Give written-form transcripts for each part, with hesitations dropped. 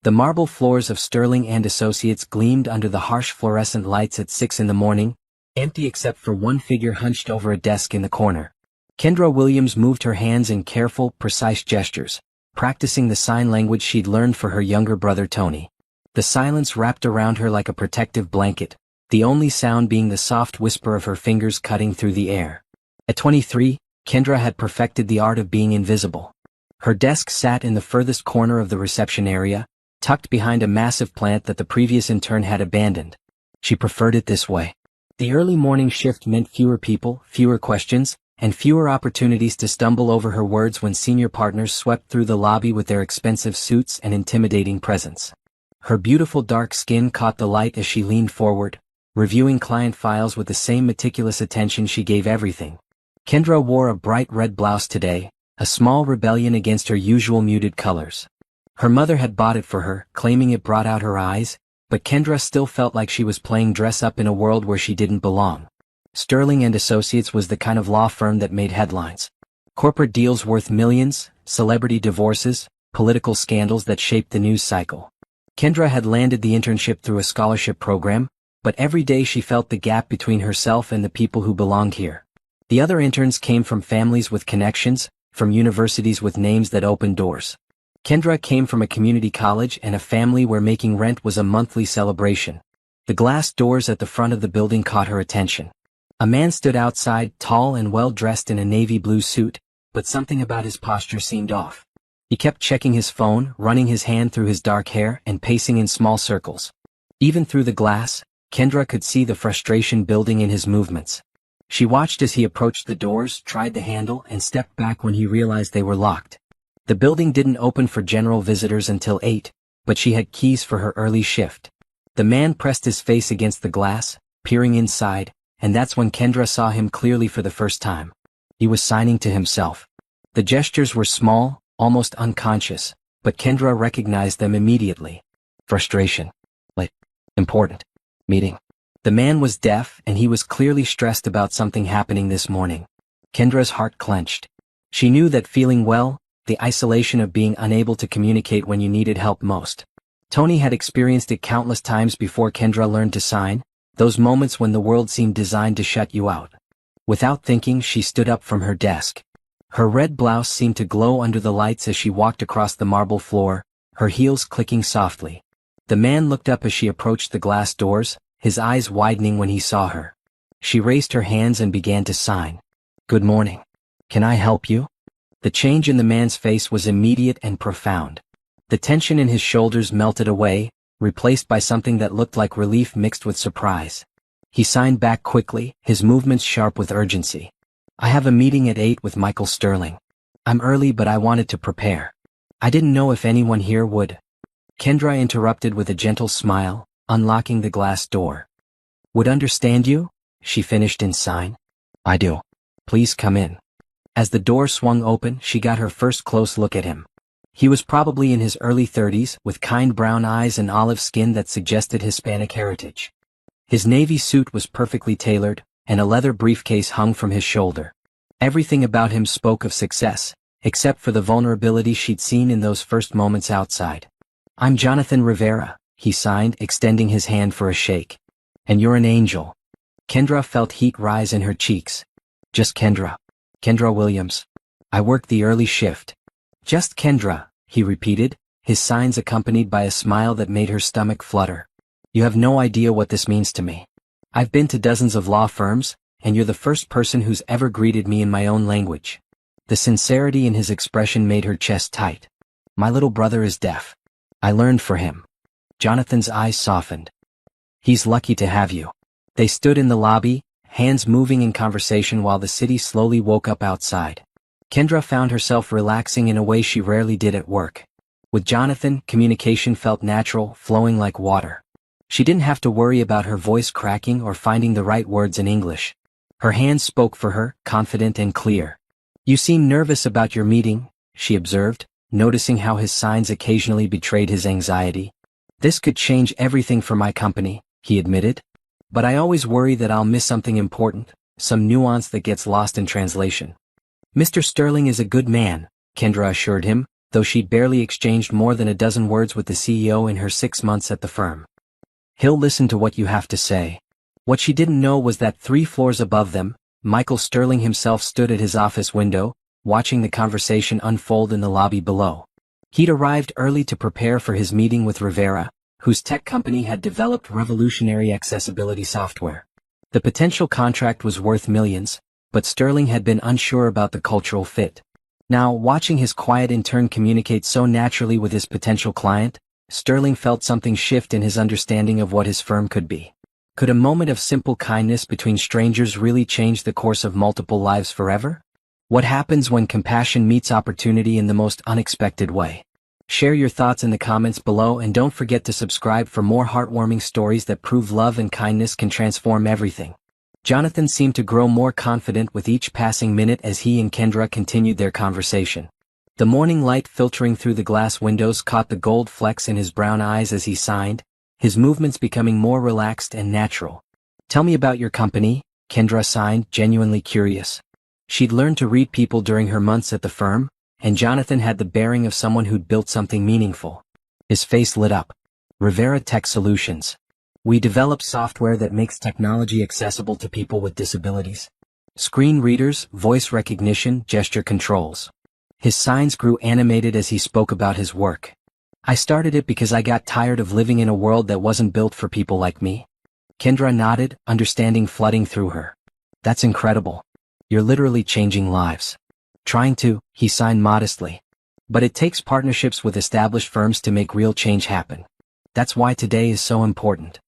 The marble floors of Sterling and Associates gleamed under the harsh fluorescent lights at 6 in the morning, empty except for one figure hunched over a desk in the corner. Kendra Williams moved her hands in careful, precise gestures, practicing the sign language she'd learned for her younger brother Tony. The silence wrapped around her like a protective blanket, the only sound being the soft whisper of her fingers cutting through the air. At 23, Kendra had perfected the art of being invisible. Her desk sat in the furthest corner of the reception area, tucked behind a massive plant that the previous intern had abandoned. She preferred it this way. The early morning shift meant fewer people, fewer questions, and fewer opportunities to stumble over her words when senior partners swept through the lobby with their expensive suits and intimidating presence. Her beautiful dark skin caught the light as she leaned forward, reviewing client files with the same meticulous attention she gave everything. Kendra wore a bright red blouse today, a small rebellion against her usual muted colors. Her mother had bought it for her, claiming it brought out her eyes, but Kendra still felt like she was playing dress-up in a world where she didn't belong. Sterling and Associates was the kind of law firm that made headlines. Corporate deals worth millions, celebrity divorces, political scandals that shaped the news cycle. Kendra had landed the internship through a scholarship program, but every day she felt the gap between herself and the people who belonged here. The other interns came from families with connections, from universities with names that opened doors. Kendra came from a community college and a family where making rent was a monthly celebration. The glass doors at the front of the building caught her attention. A man stood outside, tall and well-dressed in a navy blue suit, but something about his posture seemed off. He kept checking his phone, running his hand through his dark hair, and pacing in small circles. Even through the glass, Kendra could see the frustration building in his movements. She watched as he approached the doors, tried the handle, and stepped back when he realized they were locked. The building didn't open for general visitors until 8, but she had keys for her early shift. The man pressed his face against the glass, peering inside, and that's when Kendra saw him clearly for the first time. He was signing to himself. The gestures were small, almost unconscious, but Kendra recognized them immediately. Frustration. Late. Important. Meeting. The man was deaf and he was clearly stressed about something happening this morning. Kendra's heart clenched. She knew that feeling well, the isolation of being unable to communicate when you needed help most. Tony had experienced it countless times before Kendra learned to sign, those moments when the world seemed designed to shut you out. Without thinking, she stood up from her desk. Her red blouse seemed to glow under the lights as she walked across the marble floor, her heels clicking softly. The man looked up as she approached the glass doors, his eyes widening when he saw her. She raised her hands and began to sign. "Good morning. Can I help you?" The change in the man's face was immediate and profound. The tension in his shoulders melted away, replaced by something that looked like relief mixed with surprise. He signed back quickly, his movements sharp with urgency. "I have a meeting at 8 with Michael Sterling. I'm early but I wanted to prepare. I didn't know if anyone here would." Kendra interrupted with a gentle smile, unlocking the glass door. "Would understand you?" she finished in sign. "I do. Please come in." As the door swung open, she got her first close look at him. He was probably in his early 30s, with kind brown eyes and olive skin that suggested Hispanic heritage. His navy suit was perfectly tailored, and a leather briefcase hung from his shoulder. Everything about him spoke of success, except for the vulnerability she'd seen in those first moments outside. "I'm Jonathan Rivera," he signed, extending his hand for a shake. "And you're an angel." Kendra felt heat rise in her cheeks. "Just Kendra. Kendra Williams. I work the early shift." "Just Kendra," he repeated, his signs accompanied by a smile that made her stomach flutter. "You have no idea what this means to me. I've been to dozens of law firms, and you're the first person who's ever greeted me in my own language." The sincerity in his expression made her chest tight. "My little brother is deaf. I learned for him." Jonathan's eyes softened. "He's lucky to have you." They stood in the lobby, hands moving in conversation while the city slowly woke up outside. Kendra found herself relaxing in a way she rarely did at work. With Jonathan, communication felt natural, flowing like water. She didn't have to worry about her voice cracking or finding the right words in English. Her hands spoke for her, confident and clear. "You seem nervous about your meeting," she observed, noticing how his signs occasionally betrayed his anxiety. "This could change everything for my company," he admitted. "But I always worry that I'll miss something important, some nuance that gets lost in translation." "Mr. Sterling is a good man," Kendra assured him, though she'd barely exchanged more than a dozen words with the CEO in her 6 months at the firm. "He'll listen to what you have to say." What she didn't know was that 3 floors above them, Michael Sterling himself stood at his office window, watching the conversation unfold in the lobby below. He'd arrived early to prepare for his meeting with Rivera, whose tech company had developed revolutionary accessibility software. The potential contract was worth millions, but Sterling had been unsure about the cultural fit. Now, watching his quiet intern communicate so naturally with his potential client, Sterling felt something shift in his understanding of what his firm could be. Could a moment of simple kindness between strangers really change the course of multiple lives forever? What happens when compassion meets opportunity in the most unexpected way? Share your thoughts in the comments below, and don't forget to subscribe for more heartwarming stories that prove love and kindness can transform everything. Jonathan seemed to grow more confident with each passing minute as he and Kendra continued their conversation. The morning light filtering through the glass windows caught the gold flecks in his brown eyes as he signed, his movements becoming more relaxed and natural. "Tell me about your company," Kendra signed, genuinely curious. She'd learned to read people during her months at the firm, and Jonathan had the bearing of someone who'd built something meaningful. His face lit up. "Rivera Tech Solutions. We develop software that makes technology accessible to people with disabilities. Screen readers, voice recognition, gesture controls." His signs grew animated as he spoke about his work. "I started it because I got tired of living in a world that wasn't built for people like me." Kendra nodded, understanding flooding through her. "That's incredible. You're literally changing lives." "Trying to," he signed modestly. "But it takes partnerships with established firms to make real change happen. That's why today is so important."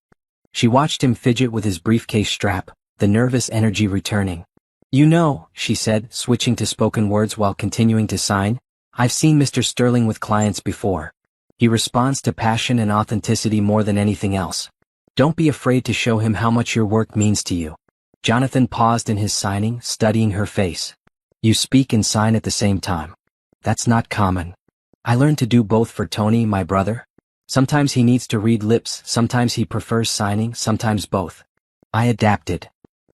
She watched him fidget with his briefcase strap, the nervous energy returning. "You know," she said, switching to spoken words while continuing to sign, "I've seen Mr. Sterling with clients before. He responds to passion and authenticity more than anything else. Don't be afraid to show him how much your work means to you." Jonathan paused in his signing, studying her face. "You speak and sign at the same time. That's not common." "I learned to do both for Tony, my brother. Sometimes he needs to read lips, sometimes he prefers signing, sometimes both. I adapted."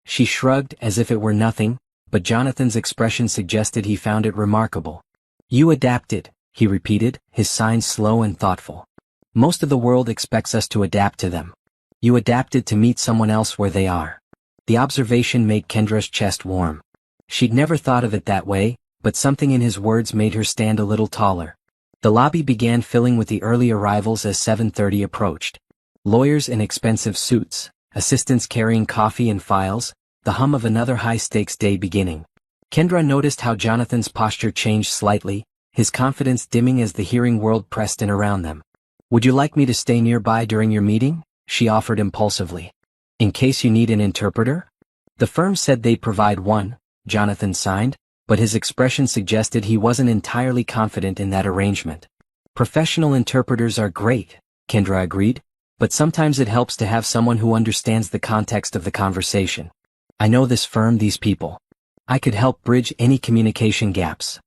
She shrugged as if it were nothing, but Jonathan's expression suggested he found it remarkable. "You adapted," he repeated, his signs slow and thoughtful. "Most of the world expects us to adapt to them. You adapted to meet someone else where they are." The observation made Kendra's chest warm. She'd never thought of it that way, but something in his words made her stand a little taller. The lobby began filling with the early arrivals as 7:30 approached. Lawyers in expensive suits, assistants carrying coffee and files, the hum of another high-stakes day beginning. Kendra noticed how Jonathan's posture changed slightly, his confidence dimming as the hearing world pressed in around them. "Would you like me to stay nearby during your meeting?" she offered impulsively. "In case you need an interpreter?" The firm said they'd provide one, Jonathan signed, but his expression suggested he wasn't entirely confident in that arrangement. "Professional interpreters are great," Kendra agreed, "but sometimes it helps to have someone who understands the context of the conversation. I know this firm, these people. I could help bridge any communication gaps."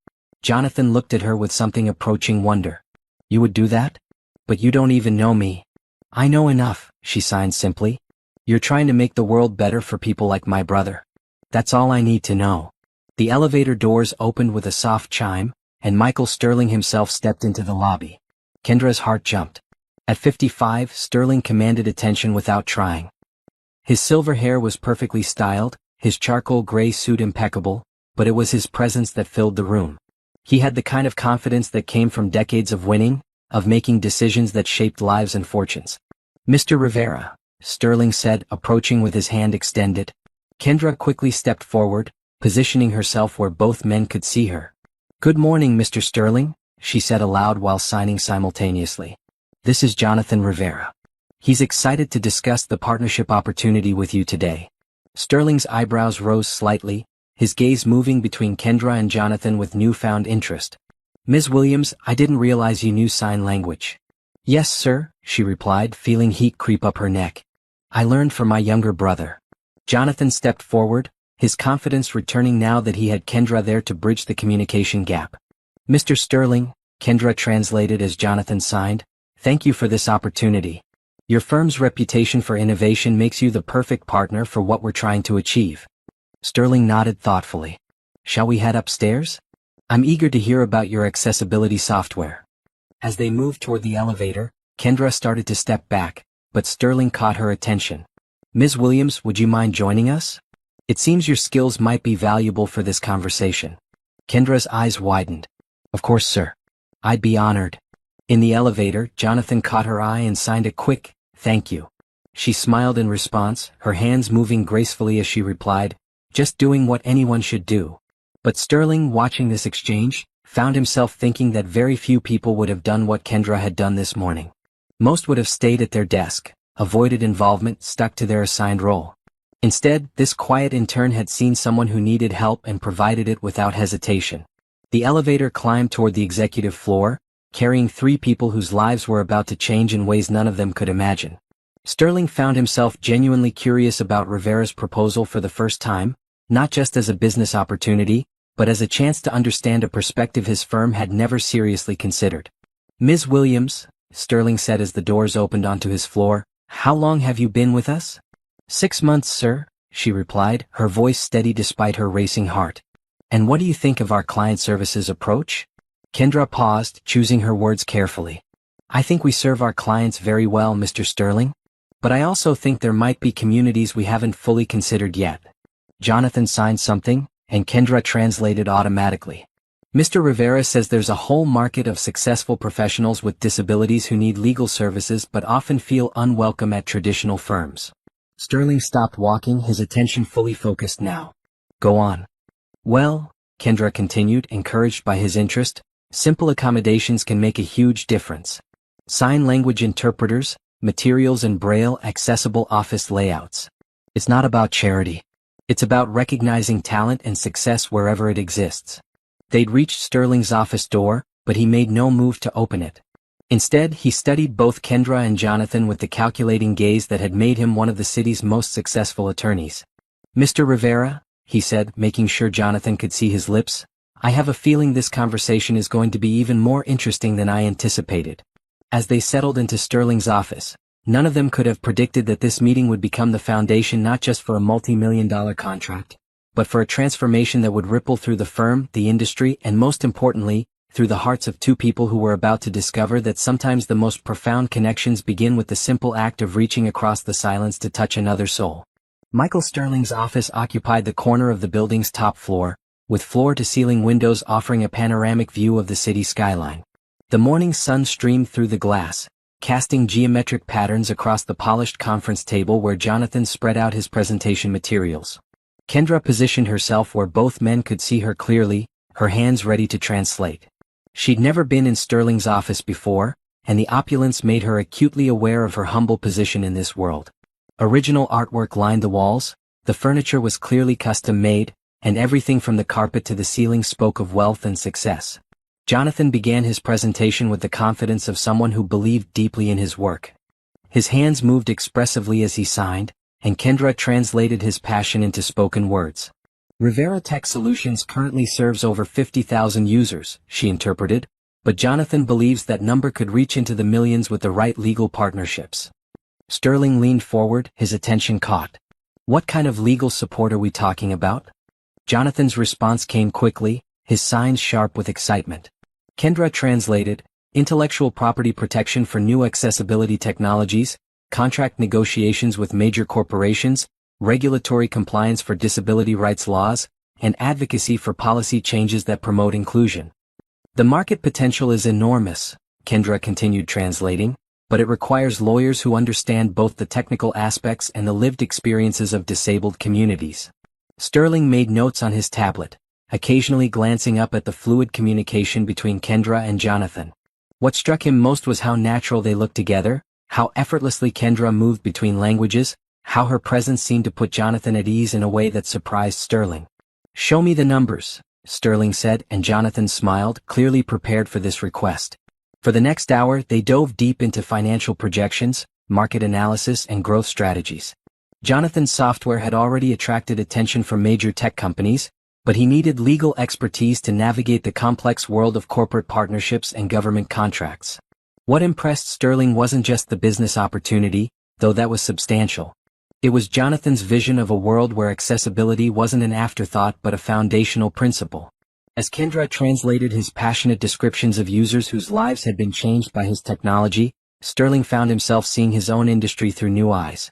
Jonathan looked at her with something approaching wonder. "You would do that? But you don't even know me." "I know enough," she signed simply. "You're trying to make the world better for people like my brother. That's all I need to know." The elevator doors opened with a soft chime, and Michael Sterling himself stepped into the lobby. Kendra's heart jumped. At 55, Sterling commanded attention without trying. His silver hair was perfectly styled, his charcoal gray suit impeccable, but it was his presence that filled the room. He had the kind of confidence that came from decades of winning, of making decisions that shaped lives and fortunes. "Mr. Rivera," Sterling said, approaching with his hand extended. Kendra quickly stepped forward, positioning herself where both men could see her. "Good morning, Mr. Sterling," she said aloud while signing simultaneously. "This is Jonathan Rivera. He's excited to discuss the partnership opportunity with you today." Sterling's eyebrows rose slightly, his gaze moving between Kendra and Jonathan with newfound interest. "Ms. Williams, I didn't realize you knew sign language." "Yes, sir," she replied, feeling heat creep up her neck. "I learned from my younger brother." Jonathan stepped forward, his confidence returning now that he had Kendra there to bridge the communication gap. "Mr. Sterling," Kendra translated as Jonathan signed, "thank you for this opportunity. Your firm's reputation for innovation makes you the perfect partner for what we're trying to achieve." Sterling nodded thoughtfully. "Shall we head upstairs?" I'm eager to hear about your accessibility software. As they moved toward the elevator, Kendra started to step back, but Sterling caught her attention. Ms. Williams, would you mind joining us? It seems your skills might be valuable for this conversation. Kendra's eyes widened. Of course, sir. I'd be honored. In the elevator, Jonathan caught her eye and signed a quick, thank you. She smiled in response, her hands moving gracefully as she replied, just doing what anyone should do. But Sterling, watching this exchange, found himself thinking that very few people would have done what Kendra had done this morning. Most would have stayed at their desk, avoided involvement, stuck to their assigned role. Instead, this quiet intern had seen someone who needed help and provided it without hesitation. The elevator climbed toward the executive floor, carrying 3 people whose lives were about to change in ways none of them could imagine. Sterling found himself genuinely curious about Rivera's proposal for the first time, not just as a business opportunity, but as a chance to understand a perspective his firm had never seriously considered. Ms. Williams, Sterling said as the doors opened onto his floor, how long have you been with us? 6 months, sir, she replied, her voice steady despite her racing heart. And what do you think of our client services approach? Kendra paused, choosing her words carefully. I think we serve our clients very well, Mr. Sterling. But I also think there might be communities we haven't fully considered yet. Jonathan signed something, and Kendra translated automatically. Mr. Rivera says there's a whole market of successful professionals with disabilities who need legal services but often feel unwelcome at traditional firms. Sterling stopped walking, his attention fully focused now. Go on. Well, Kendra continued, encouraged by his interest, simple accommodations can make a huge difference. Sign language interpreters, materials and braille accessible office layouts. It's not about charity. It's about recognizing talent and success wherever it exists. They'd reached Sterling's office door, but he made no move to open it. Instead, he studied both Kendra and Jonathan with the calculating gaze that had made him one of the city's most successful attorneys. Mr. Rivera, he said, making sure Jonathan could see his lips, I have a feeling this conversation is going to be even more interesting than I anticipated. As they settled into Sterling's office, none of them could have predicted that this meeting would become the foundation not just for a multi-million-dollar contract, but for a transformation that would ripple through the firm, the industry, and most importantly, through the hearts of 2 people who were about to discover that sometimes the most profound connections begin with the simple act of reaching across the silence to touch another soul. Michael Sterling's office occupied the corner of the building's top floor, with floor-to-ceiling windows offering a panoramic view of the city skyline. The morning sun streamed through the glass, casting geometric patterns across the polished conference table where Jonathan spread out his presentation materials. Kendra positioned herself where both men could see her clearly, her hands ready to translate. She'd never been in Sterling's office before, and the opulence made her acutely aware of her humble position in this world. Original artwork lined the walls, the furniture was clearly custom-made, and everything from the carpet to the ceiling spoke of wealth and success. Jonathan began his presentation with the confidence of someone who believed deeply in his work. His hands moved expressively as he signed, and Kendra translated his passion into spoken words. Rivera Tech Solutions currently serves over 50,000 users, she interpreted, but Jonathan believes that number could reach into the millions with the right legal partnerships. Sterling leaned forward, his attention caught. What kind of legal support are we talking about? Jonathan's response came quickly, his signs sharp with excitement. Kendra translated, intellectual property protection for new accessibility technologies, contract negotiations with major corporations, regulatory compliance for disability rights laws, and advocacy for policy changes that promote inclusion. The market potential is enormous, Kendra continued translating, but it requires lawyers who understand both the technical aspects and the lived experiences of disabled communities. Sterling made notes on his tablet, occasionally glancing up at the fluid communication between Kendra and Jonathan. What struck him most was how natural they looked together, how effortlessly Kendra moved between languages, how her presence seemed to put Jonathan at ease in a way that surprised Sterling. Show me the numbers, Sterling said, and Jonathan smiled, clearly prepared for this request. For the next hour, they dove deep into financial projections, market analysis, and growth strategies. Jonathan's software had already attracted attention from major tech companies, but he needed legal expertise to navigate the complex world of corporate partnerships and government contracts. What impressed Sterling wasn't just the business opportunity, though that was substantial. It was Jonathan's vision of a world where accessibility wasn't an afterthought but a foundational principle. As Kendra translated his passionate descriptions of users whose lives had been changed by his technology, Sterling found himself seeing his own industry through new eyes.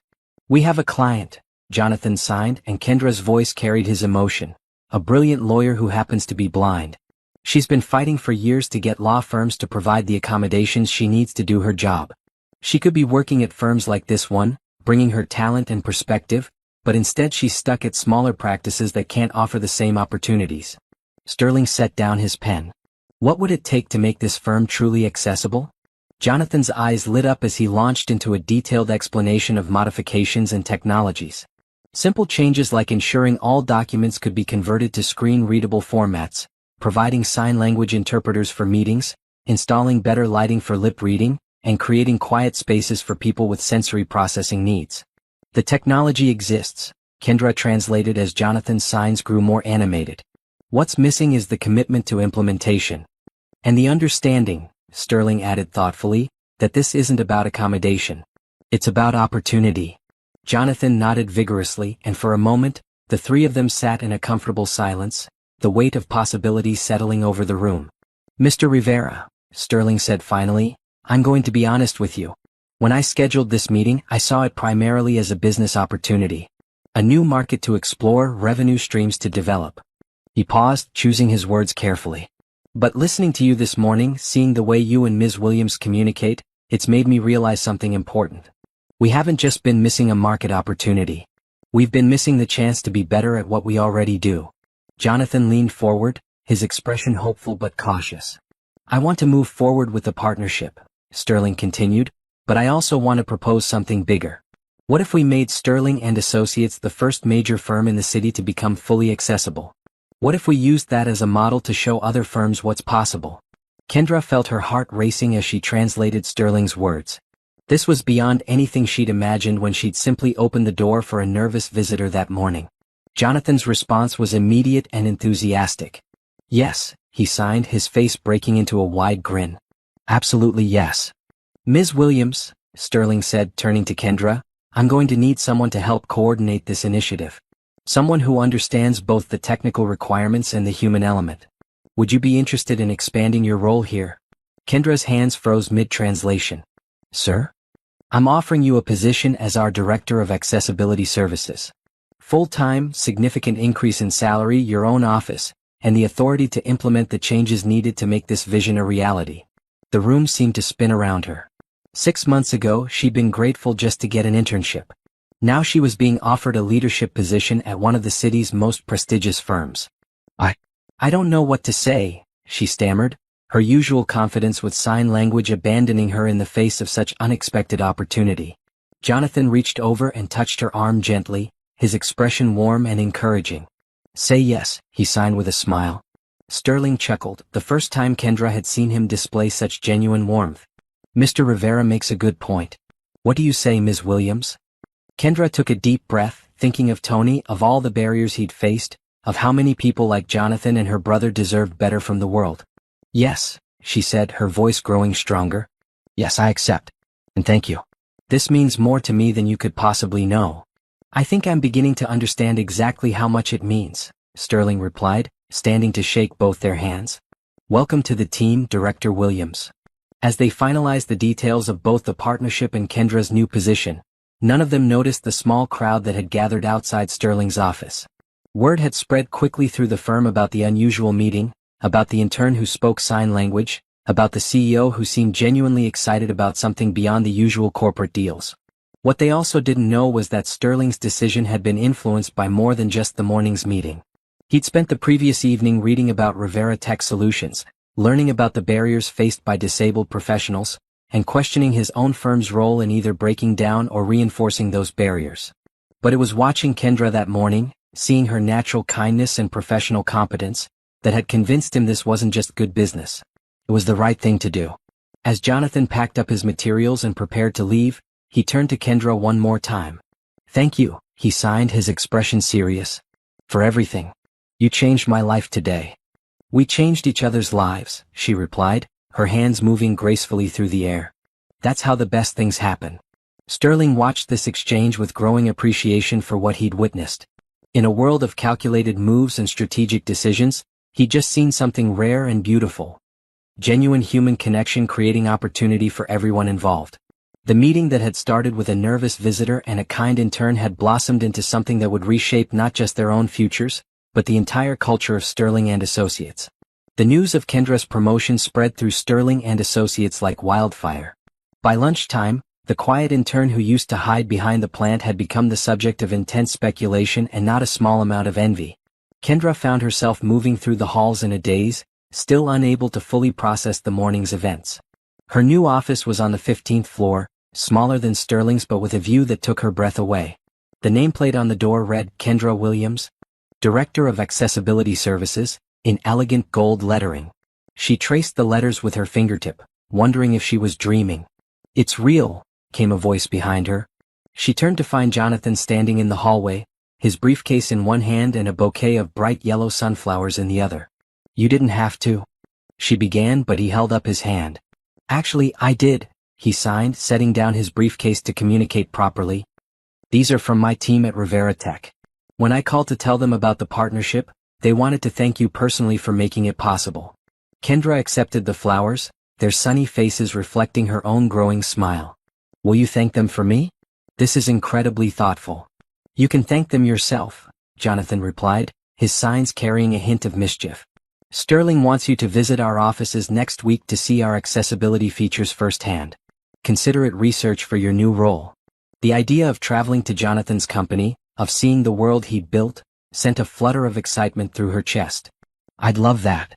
"We have a client," Jonathan signed, and Kendra's voice carried his emotion. "A brilliant lawyer who happens to be blind. She's been fighting for years to get law firms to provide the accommodations she needs to do her job. She could be working at firms like this one, bringing her talent and perspective, but instead she's stuck at smaller practices that can't offer the same opportunities." Sterling set down his pen. What would it take to make this firm truly accessible? Jonathan's eyes lit up as he launched into a detailed explanation of modifications and technologies. Simple changes like ensuring all documents could be converted to screen-readable formats, providing sign language interpreters for meetings, installing better lighting for lip reading, and creating quiet spaces for people with sensory processing needs. "The technology exists," Kendra translated as Jonathan's signs grew more animated. "What's missing is the commitment to implementation. And the understanding," Sterling added thoughtfully, "that this isn't about accommodation. It's about opportunity." Jonathan nodded vigorously, and for a moment, the three of them sat in a comfortable silence, the weight of possibility settling over the room. "Mr. Rivera," Sterling said finally, "I'm going to be honest with you. When I scheduled this meeting, I saw it primarily as a business opportunity. A new market to explore, revenue streams to develop." He paused, choosing his words carefully. "But listening to you this morning, seeing the way you and Ms. Williams communicate, it's made me realize something important. We haven't just been missing a market opportunity. We've been missing the chance to be better at what we already do." Jonathan leaned forward, his expression hopeful but cautious. "I want to move forward with the partnership," Sterling continued, "but I also want to propose something bigger. What if we made Sterling and Associates the first major firm in the city to become fully accessible? What if we used that as a model to show other firms what's possible?" Kendra felt her heart racing as she translated Sterling's words. This was beyond anything she'd imagined when she'd simply opened the door for a nervous visitor that morning. Jonathan's response was immediate and enthusiastic. "Yes," he signed, his face breaking into a wide grin. "Absolutely yes. Ms. Williams," Sterling said, turning to Kendra, "I'm going to need someone to help coordinate this initiative. Someone who understands both the technical requirements and the human element. Would you be interested in expanding your role here?" Kendra's hands froze mid-translation. "Sir? I'm offering you a position as our Director of Accessibility Services. Full-time, significant increase in salary, your own office, and the authority to implement the changes needed to make this vision a reality." The room seemed to spin around her. 6 months ago, she'd been grateful just to get an internship. Now she was being offered a leadership position at one of the city's most prestigious firms. I don't know what to say," she stammered, her usual confidence with sign language abandoning her in the face of such unexpected opportunity. Jonathan reached over and touched her arm gently, his expression warm and encouraging. "Say yes," he signed with a smile. Sterling chuckled, the first time Kendra had seen him display such genuine warmth. "Mr. Rivera makes a good point. What do you say, Ms. Williams?" Kendra took a deep breath, thinking of Tony, of all the barriers he'd faced, of how many people like Jonathan and her brother deserved better from the world. "Yes," she said, her voice growing stronger. "Yes, I accept. And thank you. This means more to me than you could possibly know." "I think I'm beginning to understand exactly how much it means," Sterling replied, standing to shake both their hands. "Welcome to the team, Director Williams." As they finalized the details of both the partnership and Kendra's new position, none of them noticed the small crowd that had gathered outside Sterling's office. Word had spread quickly through the firm about the unusual meeting, about the intern who spoke sign language, about the CEO who seemed genuinely excited about something beyond the usual corporate deals. What they also didn't know was that Sterling's decision had been influenced by more than just the morning's meeting. He'd spent the previous evening reading about Rivera Tech Solutions, learning about the barriers faced by disabled professionals, and questioning his own firm's role in either breaking down or reinforcing those barriers. But it was watching Kendra that morning, seeing her natural kindness and professional competence, that had convinced him this wasn't just good business. It was the right thing to do. As Jonathan packed up his materials and prepared to leave, he turned to Kendra one more time. "Thank you," he signed, his expression serious. "For everything. You changed my life today." "We changed each other's lives," she replied, her hands moving gracefully through the air. "That's how the best things happen." Sterling watched this exchange with growing appreciation for what he'd witnessed. In a world of calculated moves and strategic decisions, He'd just seen something rare and beautiful. Genuine human connection creating opportunity for everyone involved. The meeting that had started with a nervous visitor and a kind intern had blossomed into something that would reshape not just their own futures, but the entire culture of Sterling and Associates. The news of Kendra's promotion spread through Sterling and Associates like wildfire. By lunchtime, the quiet intern who used to hide behind the plant had become the subject of intense speculation and not a small amount of envy. Kendra found herself moving through the halls in a daze, still unable to fully process the morning's events. Her new office was on the 15th floor, smaller than Sterling's but with a view that took her breath away. The nameplate on the door read Kendra Williams, Director of Accessibility Services, in elegant gold lettering. She traced the letters with her fingertip, wondering if she was dreaming. "It's real," came a voice behind her. She turned to find Jonathan standing in the hallway, his briefcase in one hand and a bouquet of bright yellow sunflowers in the other. "You didn't have to," she began, but he held up his hand. "Actually, I did," he signed, setting down his briefcase to communicate properly. "These are from my team at Rivera Tech. When I called to tell them about the partnership, they wanted to thank you personally for making it possible." Kendra accepted the flowers, their sunny faces reflecting her own growing smile. "Will you thank them for me? This is incredibly thoughtful." "You can thank them yourself," Jonathan replied, his signs carrying a hint of mischief. "Sterling wants you to visit our offices next week to see our accessibility features firsthand. Consider it research for your new role." The idea of traveling to Jonathan's company, of seeing the world he'd built, sent a flutter of excitement through her chest. "I'd love that."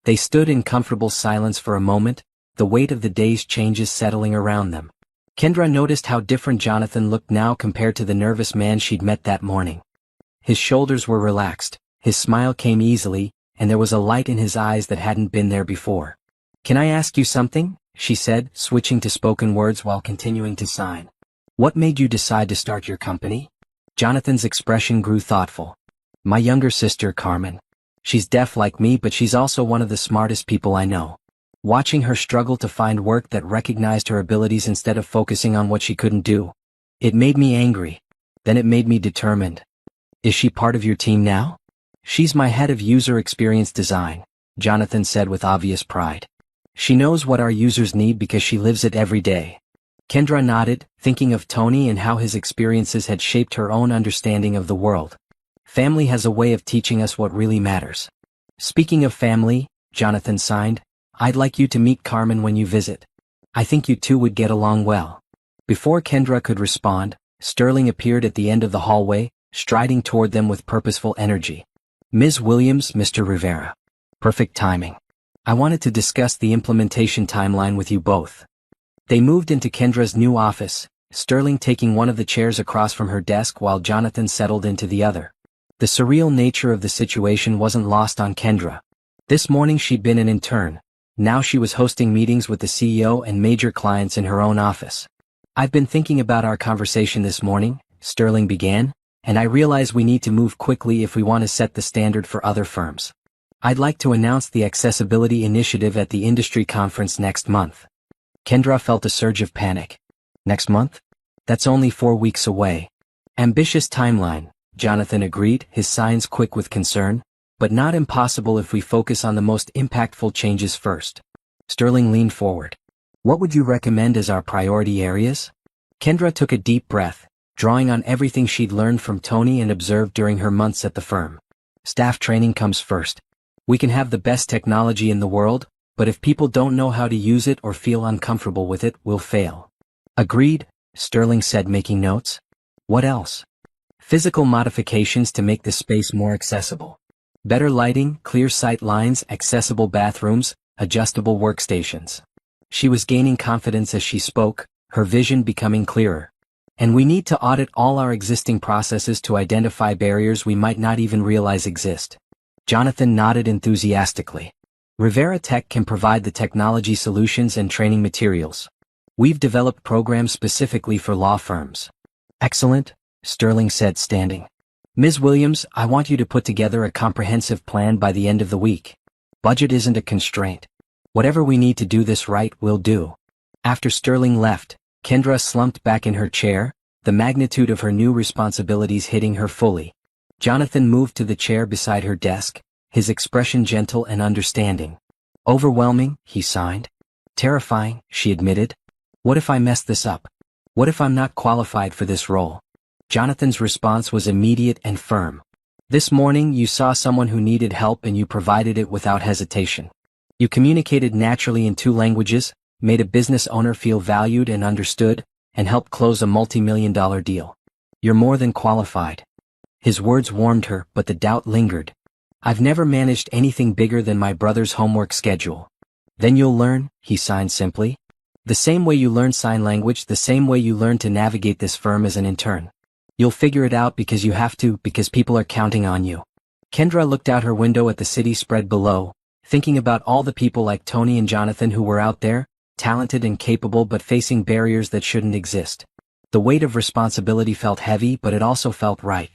They stood in comfortable silence for a moment, the weight of the day's changes settling around them. Kendra noticed how different Jonathan looked now compared to the nervous man she'd met that morning. His shoulders were relaxed, his smile came easily, and there was a light in his eyes that hadn't been there before. "Can I ask you something?" she said, switching to spoken words while continuing to sign. "What made you decide to start your company?" Jonathan's expression grew thoughtful. "My younger sister, Carmen. She's deaf like me, but she's also one of the smartest people I know. Watching her struggle to find work that recognized her abilities instead of focusing on what she couldn't do. It made me angry. Then it made me determined." "Is she part of your team now?" "She's my head of user experience design," Jonathan said with obvious pride. "She knows what our users need because she lives it every day." Kendra nodded, thinking of Tony and how his experiences had shaped her own understanding of the world. "Family has a way of teaching us what really matters." "Speaking of family," Jonathan signed, "I'd like you to meet Carmen when you visit. I think you two would get along well." Before Kendra could respond, Sterling appeared at the end of the hallway, striding toward them with purposeful energy. "Ms. Williams, Mr. Rivera. Perfect timing. I wanted to discuss the implementation timeline with you both." They moved into Kendra's new office, Sterling taking one of the chairs across from her desk while Jonathan settled into the other. The surreal nature of the situation wasn't lost on Kendra. This morning she'd been an intern. Now she was hosting meetings with the CEO and major clients in her own office. "I've been thinking about our conversation this morning," Sterling began, "and I realize we need to move quickly if we want to set the standard for other firms. I'd like to announce the Accessibility Initiative at the industry conference next month." Kendra felt a surge of panic. "Next month? That's only 4 weeks away." "Ambitious timeline," Jonathan agreed, his signs quick with concern, "but not impossible if we focus on the most impactful changes first." Sterling leaned forward. "What would you recommend as our priority areas?" Kendra took a deep breath, drawing on everything she'd learned from Tony and observed during her months at the firm. "Staff training comes first. We can have the best technology in the world, but if people don't know how to use it or feel uncomfortable with it, we'll fail." "Agreed," Sterling said, making notes. "What else?" "Physical modifications to make the space more accessible. Better lighting, clear sight lines, accessible bathrooms, adjustable workstations." She was gaining confidence as she spoke, her vision becoming clearer. "And we need to audit all our existing processes to identify barriers we might not even realize exist." Jonathan nodded enthusiastically. "Rivera Tech can provide the technology solutions and training materials. We've developed programs specifically for law firms." "Excellent," Sterling said, standing. "Ms. Williams, I want you to put together a comprehensive plan by the end of the week. Budget isn't a constraint. Whatever we need to do this right, we'll do." After Sterling left, Kendra slumped back in her chair, the magnitude of her new responsibilities hitting her fully. Jonathan moved to the chair beside her desk, his expression gentle and understanding. Overwhelming, he signed. Terrifying, she admitted. What if I mess this up? What if I'm not qualified for this role? Jonathan's response was immediate and firm. This morning you saw someone who needed help and you provided it without hesitation. You communicated naturally in 2 languages, made a business owner feel valued and understood, and helped close a multi-million-dollar deal. You're more than qualified. His words warmed her, but the doubt lingered. I've never managed anything bigger than my brother's homework schedule. Then you'll learn, he signed simply. The same way you learn sign language, the same way you learn to navigate this firm as an intern. You'll figure it out because you have to, because people are counting on you. Kendra looked out her window at the city spread below, thinking about all the people like Tony and Jonathan who were out there, talented and capable but facing barriers that shouldn't exist. The weight of responsibility felt heavy, but it also felt right.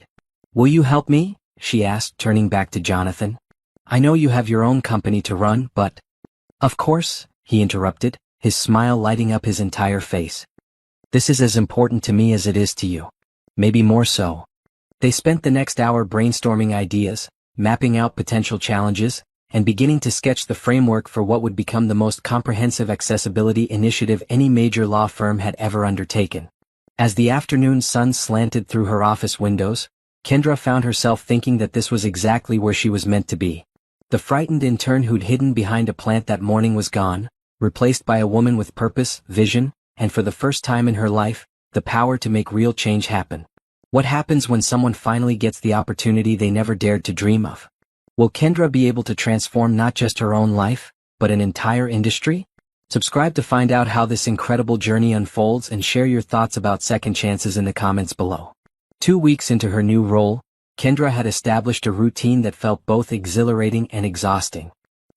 Will you help me? She asked, turning back to Jonathan. I know you have your own company to run, but... Of course, he interrupted, his smile lighting up his entire face. This is as important to me as it is to you. Maybe more so. They spent the next hour brainstorming ideas, mapping out potential challenges, and beginning to sketch the framework for what would become the most comprehensive accessibility initiative any major law firm had ever undertaken. As the afternoon sun slanted through her office windows, Kendra found herself thinking that this was exactly where she was meant to be. The frightened intern who'd hidden behind a plant that morning was gone, replaced by a woman with purpose, vision, and for the first time in her life, the power to make real change happen. What happens when someone finally gets the opportunity they never dared to dream of? Will Kendra be able to transform not just her own life, but an entire industry? Subscribe to find out how this incredible journey unfolds and share your thoughts about second chances in the comments below. 2 weeks into her new role, Kendra had established a routine that felt both exhilarating and exhausting.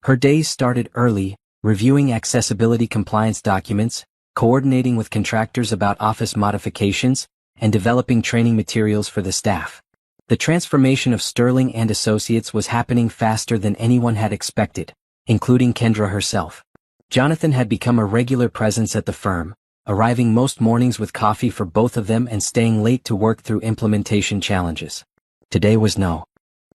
Her days started early, reviewing accessibility compliance documents, coordinating with contractors about office modifications, and developing training materials for the staff. The transformation of Sterling and Associates was happening faster than anyone had expected, including Kendra herself. Jonathan had become a regular presence at the firm, arriving most mornings with coffee for both of them and staying late to work through implementation challenges. Today was no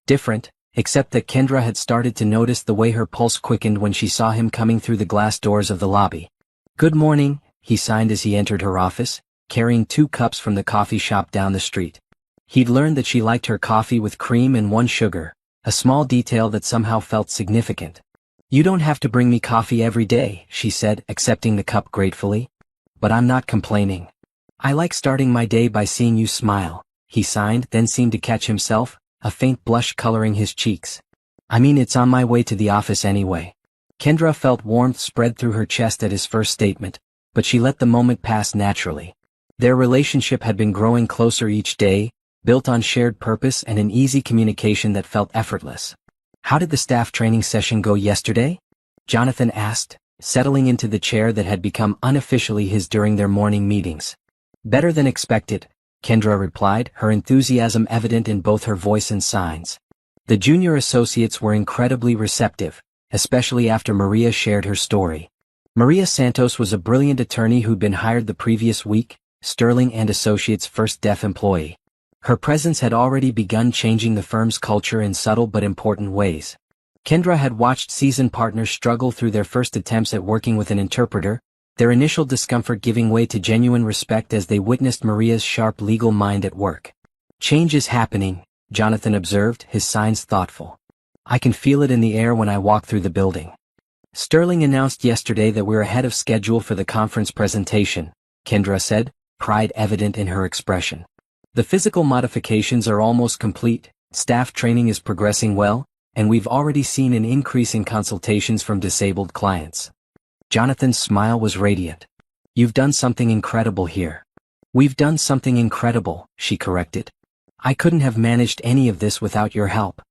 different, except that Kendra had started to notice the way her pulse quickened when she saw him coming through the glass doors of the lobby. Good morning, he signed as he entered her office, carrying 2 cups from the coffee shop down the street. He'd learned that she liked her coffee with cream and 1 sugar, a small detail that somehow felt significant. You don't have to bring me coffee every day, she said, accepting the cup gratefully. But I'm not complaining. I like starting my day by seeing you smile, he signed, then seemed to catch himself, a faint blush coloring his cheeks. I mean, it's on my way to the office anyway. Kendra felt warmth spread through her chest at his first statement, but she let the moment pass naturally. Their relationship had been growing closer each day, built on shared purpose and an easy communication that felt effortless. How did the staff training session go yesterday? Jonathan asked, settling into the chair that had become unofficially his during their morning meetings. Better than expected, Kendra replied, her enthusiasm evident in both her voice and signs. The junior associates were incredibly receptive, especially after Maria shared her story. Maria Santos was a brilliant attorney who'd been hired the previous week, Sterling and Associates' first deaf employee. Her presence had already begun changing the firm's culture in subtle but important ways. Kendra had watched seasoned partners struggle through their first attempts at working with an interpreter, their initial discomfort giving way to genuine respect as they witnessed Maria's sharp legal mind at work. Change is happening, Jonathan observed, his signs thoughtful. I can feel it in the air when I walk through the building. Sterling announced yesterday that we're ahead of schedule for the conference presentation, Kendra said, pride evident in her expression. The physical modifications are almost complete, staff training is progressing well, and we've already seen an increase in consultations from disabled clients. Jonathan's smile was radiant. You've done something incredible here. We've done something incredible, she corrected. I couldn't have managed any of this without your help.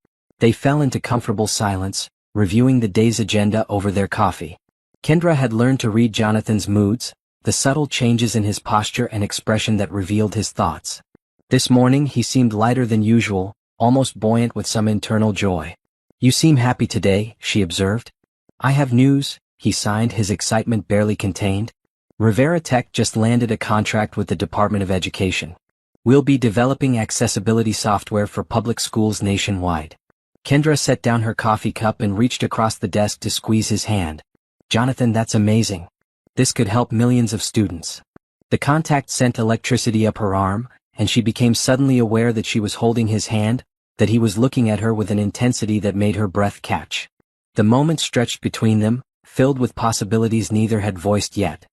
They fell into comfortable silence, reviewing the day's agenda over their coffee. Kendra had learned to read Jonathan's moods, the subtle changes in his posture and expression that revealed his thoughts. This morning he seemed lighter than usual, almost buoyant with some internal joy. You seem happy today, she observed. I have news, he signed, his excitement barely contained. Rivera Tech just landed a contract with the Department of Education. We'll be developing accessibility software for public schools nationwide. Kendra set down her coffee cup and reached across the desk to squeeze his hand. Jonathan, that's amazing. This could help millions of students. The contact sent electricity up her arm, and she became suddenly aware that she was holding his hand, that he was looking at her with an intensity that made her breath catch. The moment stretched between them, filled with possibilities neither had voiced yet.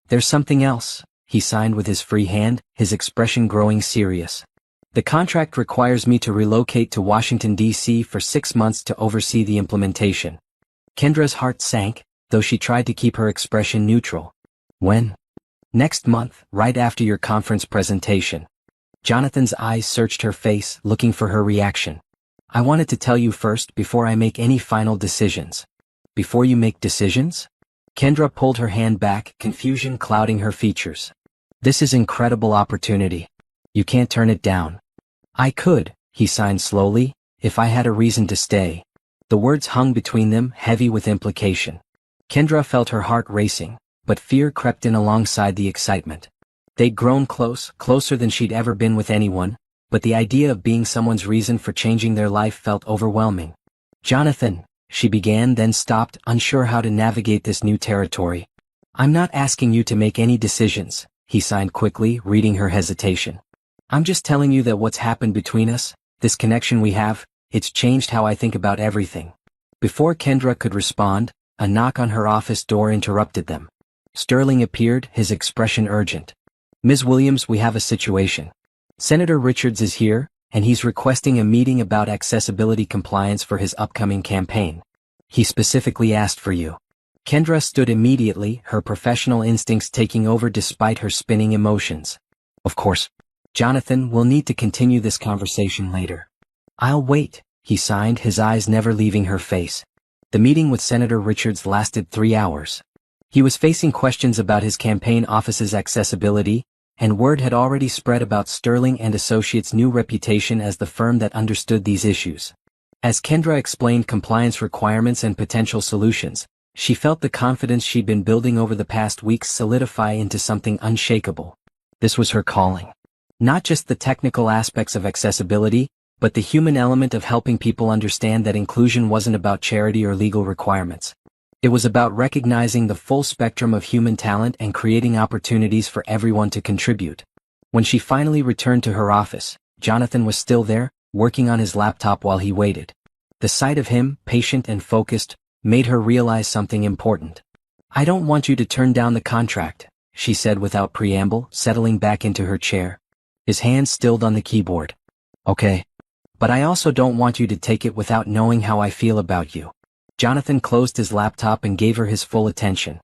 There's something else, he signed with his free hand, his expression growing serious. The contract requires me to relocate to Washington, D.C. for 6 months to oversee the implementation. Kendra's heart sank, though she tried to keep her expression neutral. When? Next month, right after your conference presentation. Jonathan's eyes searched her face, looking for her reaction. I wanted to tell you first before I make any final decisions. Before you make decisions? Kendra pulled her hand back, confusion clouding her features. This is incredible opportunity. You can't turn it down. I could, he signed slowly, if I had a reason to stay. The words hung between them, heavy with implication. Kendra felt her heart racing, but fear crept in alongside the excitement. They'd grown close, closer than she'd ever been with anyone, but the idea of being someone's reason for changing their life felt overwhelming. Jonathan, she began, then stopped, unsure how to navigate this new territory. I'm not asking you to make any decisions, he signed quickly, reading her hesitation. I'm just telling you that what's happened between us, this connection we have, it's changed how I think about everything. Before Kendra could respond, a knock on her office door interrupted them. Sterling appeared, his expression urgent. Ms. Williams, we have a situation. Senator Richards is here, and he's requesting a meeting about accessibility compliance for his upcoming campaign. He specifically asked for you. Kendra stood immediately, her professional instincts taking over despite her spinning emotions. Of course. Jonathan, we'll need to continue this conversation later. I'll wait, he signed, his eyes never leaving her face. The meeting with Senator Richards lasted 3 hours. He was facing questions about his campaign office's accessibility, and word had already spread about Sterling and Associates' new reputation as the firm that understood these issues. As Kendra explained compliance requirements and potential solutions, she felt the confidence she'd been building over the past weeks solidify into something unshakable. This was her calling. Not just the technical aspects of accessibility, but the human element of helping people understand that inclusion wasn't about charity or legal requirements. It was about recognizing the full spectrum of human talent and creating opportunities for everyone to contribute. When she finally returned to her office, Jonathan was still there, working on his laptop while he waited. The sight of him, patient and focused, made her realize something important. I don't want you to turn down the contract, she said without preamble, settling back into her chair. His hands stilled on the keyboard. Okay. But I also don't want you to take it without knowing how I feel about you. Jonathan closed his laptop and gave her his full attention.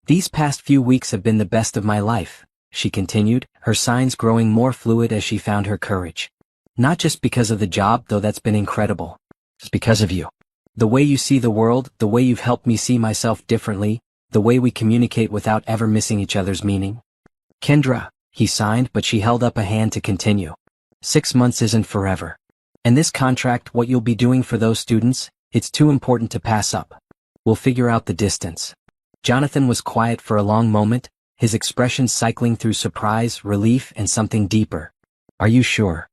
These past few weeks have been the best of my life, she continued, her signs growing more fluid as she found her courage. Not just because of the job, though that's been incredible. It's because of you. The way you see the world, the way you've helped me see myself differently, the way we communicate without ever missing each other's meaning. Kendra, he signed, but she held up a hand to continue. 6 months isn't forever. And this contract, what you'll be doing for those students, it's too important to pass up. We'll figure out the distance. Jonathan was quiet for a long moment, his expression cycling through surprise, relief, and something deeper. Are you sure?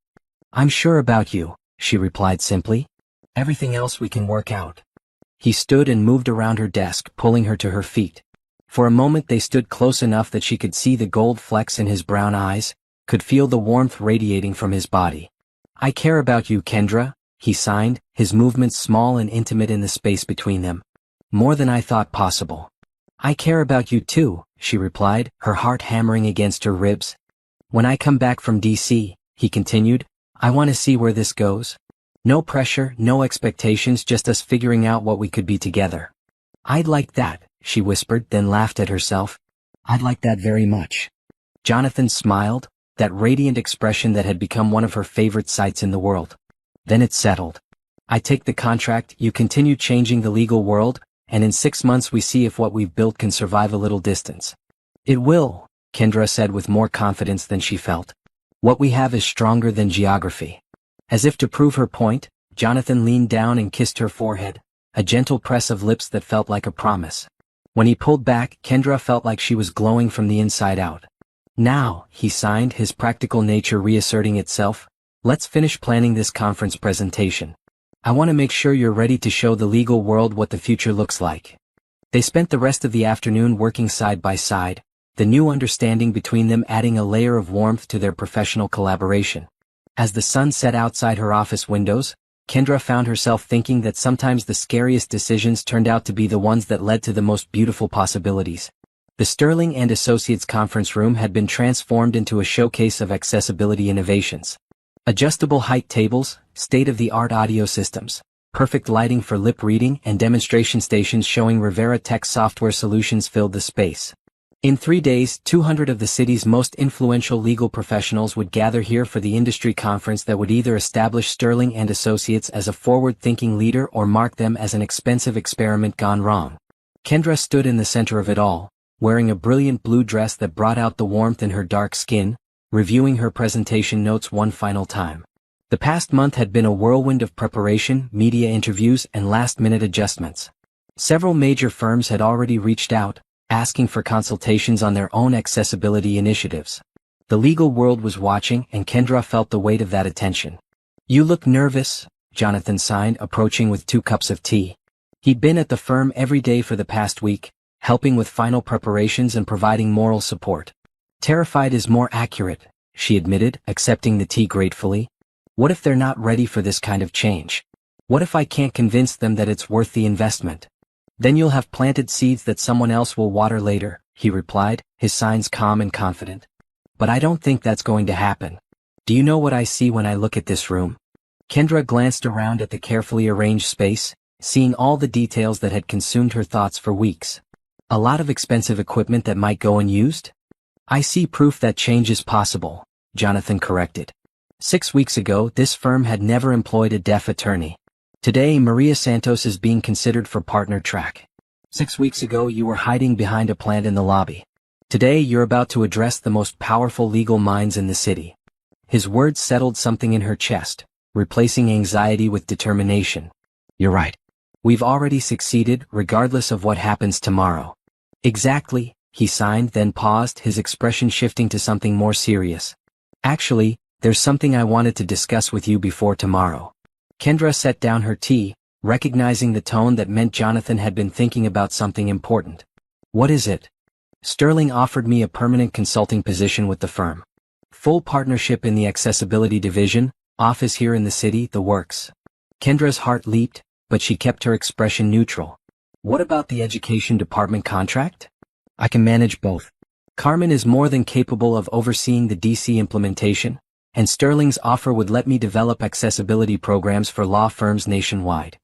I'm sure about you, she replied simply. Everything else we can work out. He stood and moved around her desk, pulling her to her feet. For a moment they stood close enough that she could see the gold flecks in his brown eyes, could feel the warmth radiating from his body. I care about you, Kendra, he signed, his movements small and intimate in the space between them. More than I thought possible. I care about you too, she replied, her heart hammering against her ribs. When I come back from D.C., he continued, I want to see where this goes. No pressure, no expectations, just us figuring out what we could be together. I'd like that, she whispered, then laughed at herself. I'd like that very much. Jonathan smiled, that radiant expression that had become one of her favorite sights in the world. Then it settled. I take the contract, you continue changing the legal world, and in 6 months we see if what we've built can survive a little distance. It will, Kendra said with more confidence than she felt. What we have is stronger than geography. As if to prove her point, Jonathan leaned down and kissed her forehead, a gentle press of lips that felt like a promise. When he pulled back, Kendra felt like she was glowing from the inside out. Now, he signed, his practical nature reasserting itself, let's finish planning this conference presentation. I want to make sure you're ready to show the legal world what the future looks like. They spent the rest of the afternoon working side by side, the new understanding between them adding a layer of warmth to their professional collaboration. As the sun set outside her office windows, Kendra found herself thinking that sometimes the scariest decisions turned out to be the ones that led to the most beautiful possibilities. The Sterling and Associates conference room had been transformed into a showcase of accessibility innovations. Adjustable height tables, state-of-the-art audio systems, perfect lighting for lip reading and demonstration stations showing Rivera Tech software solutions filled the space. In 3 days, 200 of the city's most influential legal professionals would gather here for the industry conference that would either establish Sterling and Associates as a forward-thinking leader or mark them as an expensive experiment gone wrong. Kendra stood in the center of it all, wearing a brilliant blue dress that brought out the warmth in her dark skin, reviewing her presentation notes one final time. The past month had been a whirlwind of preparation, media interviews, and last-minute adjustments. Several major firms had already reached out, asking for consultations on their own accessibility initiatives. The legal world was watching, and Kendra felt the weight of that attention. "You look nervous," Jonathan signed, approaching with 2 cups of tea. He'd been at the firm every day for the past week, helping with final preparations and providing moral support. "Terrified is more accurate," she admitted, accepting the tea gratefully. "What if they're not ready for this kind of change? What if I can't convince them that it's worth the investment?" "Then you'll have planted seeds that someone else will water later," he replied, his signs calm and confident. "But I don't think that's going to happen. Do you know what I see when I look at this room?" Kendra glanced around at the carefully arranged space, seeing all the details that had consumed her thoughts for weeks. "A lot of expensive equipment that might go unused?" "I see proof that change is possible," Jonathan corrected. 6 weeks ago, this firm had never employed a deaf attorney. Today, Maria Santos is being considered for partner track. 6 weeks ago, you were hiding behind a plant in the lobby. Today, you're about to address the most powerful legal minds in the city. His words settled something in her chest, replacing anxiety with determination. "You're right. We've already succeeded, regardless of what happens tomorrow." "Exactly," he signed, then paused, his expression shifting to something more serious. "Actually, there's something I wanted to discuss with you before tomorrow." Kendra set down her tea, recognizing the tone that meant Jonathan had been thinking about something important. "What is it?" "Sterling offered me a permanent consulting position with the firm. Full partnership in the accessibility division, office here in the city, the works." Kendra's heart leaped, but she kept her expression neutral. "What about the education department contract?" "I can manage both. Carmen is more than capable of overseeing the DC implementation, and Sterling's offer would let me develop accessibility programs for law firms nationwide."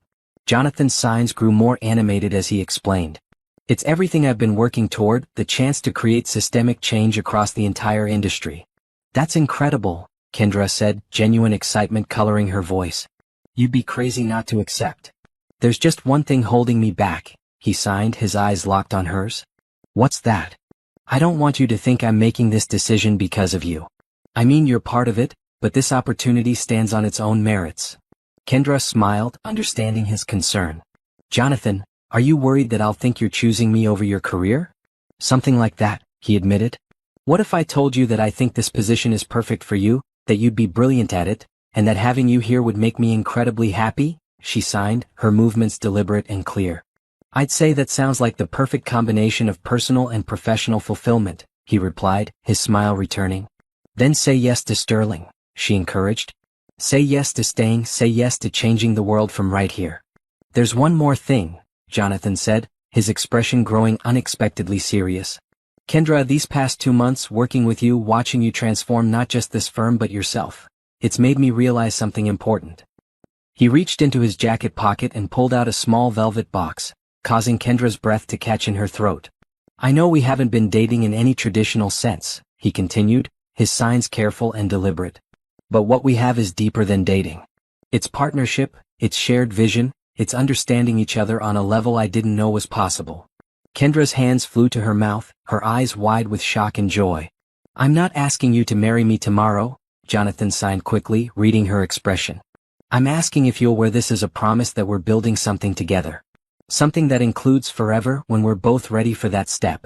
Jonathan's signs grew more animated as he explained. "It's everything I've been working toward, the chance to create systemic change across the entire industry." "That's incredible," Kendra said, genuine excitement coloring her voice. "You'd be crazy not to accept." "There's just one thing holding me back," he signed, his eyes locked on hers. "What's that?" "I don't want you to think I'm making this decision because of you. I mean, you're part of it, but this opportunity stands on its own merits." Kendra smiled, understanding his concern. "Jonathan, are you worried that I'll think you're choosing me over your career?" "Something like that," he admitted. "What if I told you that I think this position is perfect for you, that you'd be brilliant at it, and that having you here would make me incredibly happy?" She signed, her movements deliberate and clear. "I'd say that sounds like the perfect combination of personal and professional fulfillment," he replied, his smile returning. "Then say yes to Sterling," she encouraged. "Say yes to staying, say yes to changing the world from right here." "There's one more thing," Jonathan said, his expression growing unexpectedly serious. "Kendra, these past 2 months working with you, watching you transform not just this firm but yourself, it's made me realize something important." He reached into his jacket pocket and pulled out a small velvet box, causing Kendra's breath to catch in her throat. "I know we haven't been dating in any traditional sense," he continued, his signs careful and deliberate. "But what we have is deeper than dating. It's partnership, it's shared vision, it's understanding each other on a level I didn't know was possible." Kendra's hands flew to her mouth, her eyes wide with shock and joy. "I'm not asking you to marry me tomorrow," Jonathan signed quickly, reading her expression. "I'm asking if you'll wear this as a promise that we're building something together. Something that includes forever when we're both ready for that step."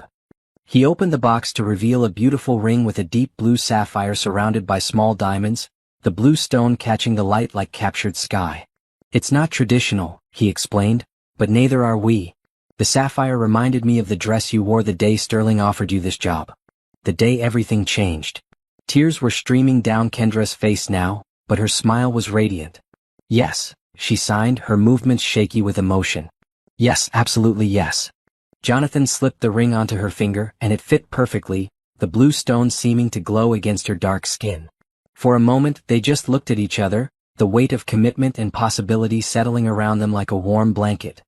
He opened the box to reveal a beautiful ring with a deep blue sapphire surrounded by small diamonds, the blue stone catching the light like captured sky. It's not traditional, he explained, but neither are we. The sapphire reminded me of the dress you wore the day Sterling offered you this job. The day everything changed. Tears were streaming down Kendra's face now, but her smile was radiant. Yes, she signed, her movements shaky with emotion. Yes, absolutely yes. Jonathan slipped the ring onto her finger, and it fit perfectly, the blue stone seeming to glow against her dark skin. For a moment they just looked at each other, the weight of commitment and possibility settling around them like a warm blanket.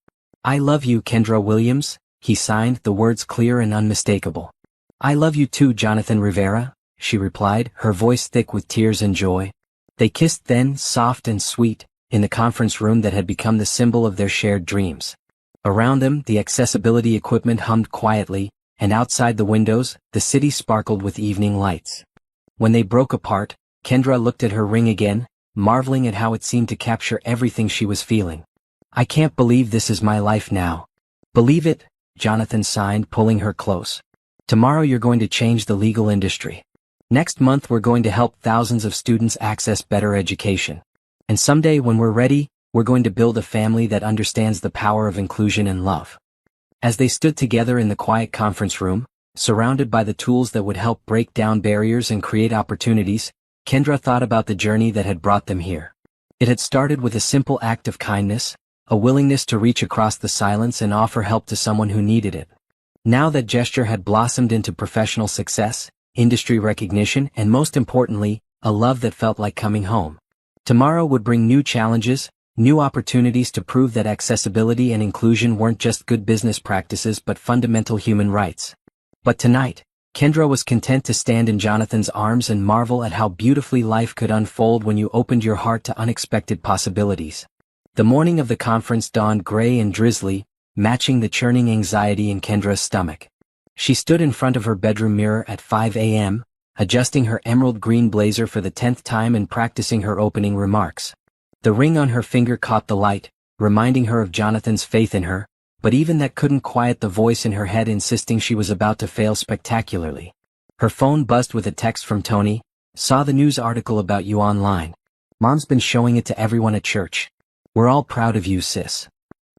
I love you, Kendra Williams, he signed, the words clear and unmistakable. I love you too, Jonathan Rivera, she replied, her voice thick with tears and joy. They kissed then, soft and sweet, in the conference room that had become the symbol of their shared dreams. Around them, the accessibility equipment hummed quietly, and outside the windows, the city sparkled with evening lights. When they broke apart, Kendra looked at her ring again, marveling at how it seemed to capture everything she was feeling. I can't believe this is my life now. Believe it, Jonathan signed, pulling her close. Tomorrow you're going to change the legal industry. Next month we're going to help thousands of students access better education. And someday when we're ready, we're going to build a family that understands the power of inclusion and love. As they stood together in the quiet conference room, surrounded by the tools that would help break down barriers and create opportunities, Kendra thought about the journey that had brought them here. It had started with a simple act of kindness, a willingness to reach across the silence and offer help to someone who needed it. Now that gesture had blossomed into professional success, industry recognition, and most importantly, a love that felt like coming home. Tomorrow would bring new challenges, new opportunities to prove that accessibility and inclusion weren't just good business practices but fundamental human rights. But tonight, Kendra was content to stand in Jonathan's arms and marvel at how beautifully life could unfold when you opened your heart to unexpected possibilities. The morning of the conference dawned gray and drizzly, matching the churning anxiety in Kendra's stomach. She stood in front of her bedroom mirror at 5 a.m., adjusting her emerald green blazer for the 10th time and practicing her opening remarks. The ring on her finger caught the light, reminding her of Jonathan's faith in her, but even that couldn't quiet the voice in her head insisting she was about to fail spectacularly. Her phone buzzed with a text from Tony. Saw the news article about you online. Mom's been showing it to everyone at church. We're all proud of you, sis.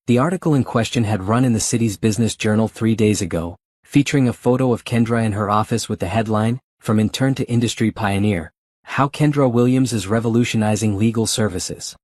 The article in question had run in the city's business journal 3 days ago, featuring a photo of Kendra in her office with the headline, From Intern to Industry Pioneer, How Kendra Williams is Revolutionizing Legal Services.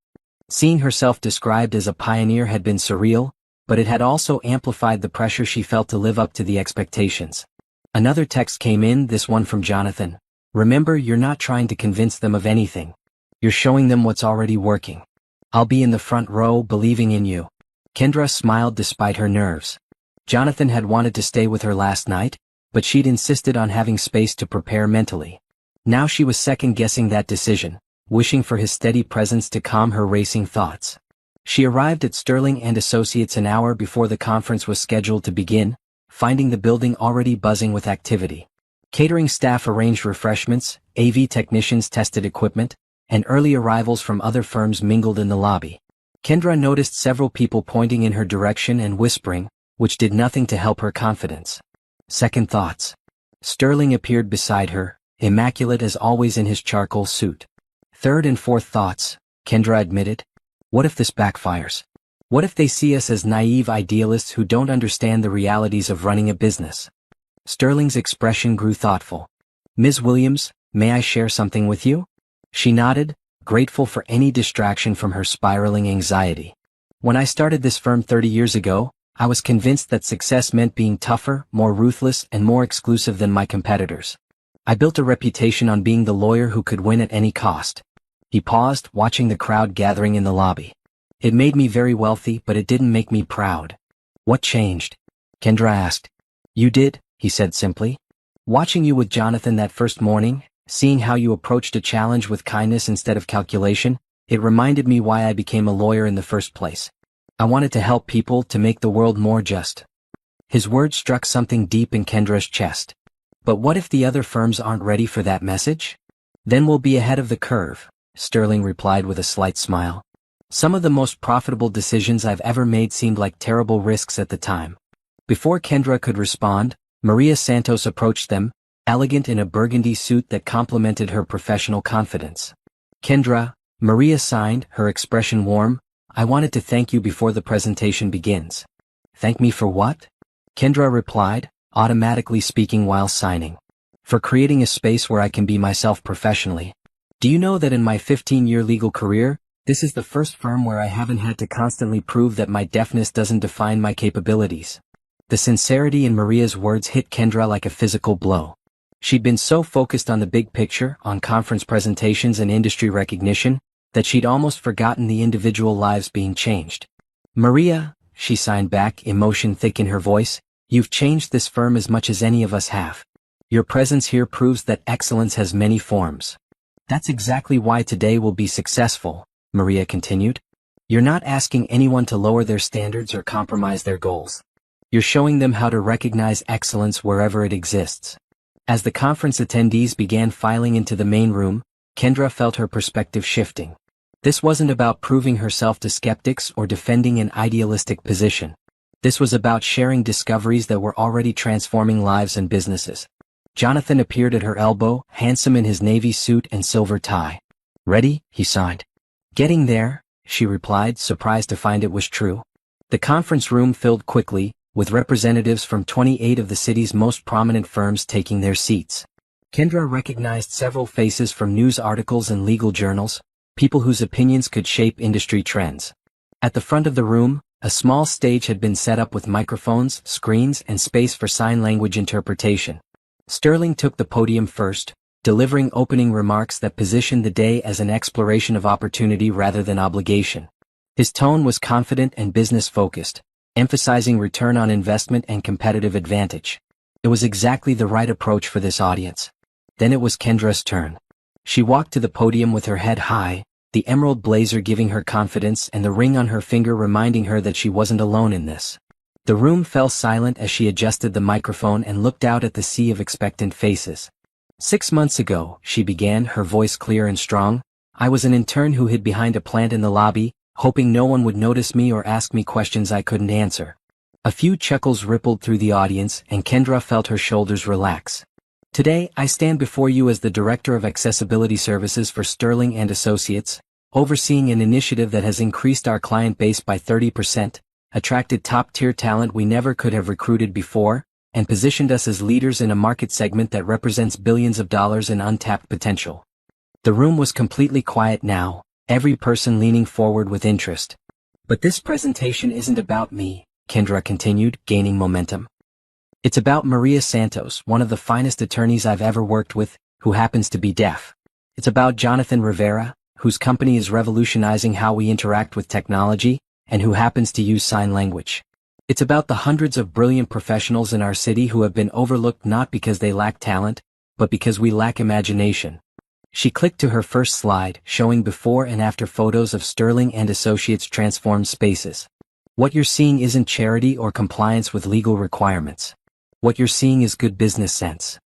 Seeing herself described as a pioneer had been surreal, but it had also amplified the pressure she felt to live up to the expectations. Another text came in, this one from Jonathan. Remember, you're not trying to convince them of anything. You're showing them what's already working. I'll be in the front row, believing in you. Kendra smiled despite her nerves. Jonathan had wanted to stay with her last night, but she'd insisted on having space to prepare mentally. Now she was second-guessing that decision, wishing for his steady presence to calm her racing thoughts. She arrived at Sterling and Associates an hour before the conference was scheduled to begin, finding the building already buzzing with activity. Catering staff arranged refreshments, AV technicians tested equipment, and early arrivals from other firms mingled in the lobby. Kendra noticed several people pointing in her direction and whispering, which did nothing to help her confidence. Second thoughts. Sterling appeared beside her, immaculate as always in his charcoal suit. Third and fourth thoughts, Kendra admitted. What if this backfires? What if they see us as naive idealists who don't understand the realities of running a business? Sterling's expression grew thoughtful. Ms. Williams, may I share something with you? She nodded, grateful for any distraction from her spiraling anxiety. When I started this firm 30 years ago, I was convinced that success meant being tougher, more ruthless, and more exclusive than my competitors. I built a reputation on being the lawyer who could win at any cost. He paused, watching the crowd gathering in the lobby. It made me very wealthy, but it didn't make me proud. What changed? Kendra asked. You did, he said simply. Watching you with Jonathan that first morning, seeing how you approached a challenge with kindness instead of calculation, it reminded me why I became a lawyer in the first place. I wanted to help people, to make the world more just. His words struck something deep in Kendra's chest. But what if the other firms aren't ready for that message? Then we'll be ahead of the curve, Sterling replied with a slight smile. Some of the most profitable decisions I've ever made seemed like terrible risks at the time. Before Kendra could respond, Maria Santos approached them, elegant in a burgundy suit that complemented her professional confidence. Kendra, Maria signed, her expression warm. I wanted to thank you before the presentation begins. Thank me for what? Kendra replied, automatically speaking while signing. For creating a space where I can be myself professionally. Do you know that in my 15-year legal career, this is the first firm where I haven't had to constantly prove that my deafness doesn't define my capabilities? The sincerity in Maria's words hit Kendra like a physical blow. She'd been so focused on the big picture, on conference presentations and industry recognition, that she'd almost forgotten the individual lives being changed. Maria, she signed back, emotion thick in her voice, you've changed this firm as much as any of us have. Your presence here proves that excellence has many forms. That's exactly why today will be successful, Maria continued. You're not asking anyone to lower their standards or compromise their goals. You're showing them how to recognize excellence wherever it exists. As the conference attendees began filing into the main room, Kendra felt her perspective shifting. This wasn't about proving herself to skeptics or defending an idealistic position. This was about sharing discoveries that were already transforming lives and businesses. Jonathan appeared at her elbow, handsome in his navy suit and silver tie. Ready? He sighed. Getting there, she replied, surprised to find it was true. The conference room filled quickly, with representatives from 28 of the city's most prominent firms taking their seats. Kendra recognized several faces from news articles and legal journals, people whose opinions could shape industry trends. At the front of the room, a small stage had been set up with microphones, screens, and space for sign language interpretation. Sterling took the podium first, delivering opening remarks that positioned the day as an exploration of opportunity rather than obligation. His tone was confident and business-focused, emphasizing return on investment and competitive advantage. It was exactly the right approach for this audience. Then it was Kendra's turn. She walked to the podium with her head high, the emerald blazer giving her confidence and the ring on her finger reminding her that she wasn't alone in this. The room fell silent as she adjusted the microphone and looked out at the sea of expectant faces. 6 months ago, she began, her voice clear and strong, I was an intern who hid behind a plant in the lobby, hoping no one would notice me or ask me questions I couldn't answer. A few chuckles rippled through the audience and Kendra felt her shoulders relax. Today, I stand before you as the Director of Accessibility Services for Sterling and Associates, overseeing an initiative that has increased our client base by 30%, attracted top-tier talent we never could have recruited before, and positioned us as leaders in a market segment that represents billions of dollars in untapped potential. The room was completely quiet now, every person leaning forward with interest. But this presentation isn't about me, Kendra continued, gaining momentum. It's about Maria Santos, one of the finest attorneys I've ever worked with, who happens to be deaf. It's about Jonathan Rivera, whose company is revolutionizing how we interact with technology, and who happens to use sign language. It's about the hundreds of brilliant professionals in our city who have been overlooked not because they lack talent, but because we lack imagination. She clicked to her first slide, showing before and after photos of Sterling and Associates transformed spaces. What you're seeing isn't charity or compliance with legal requirements. What you're seeing is good business sense.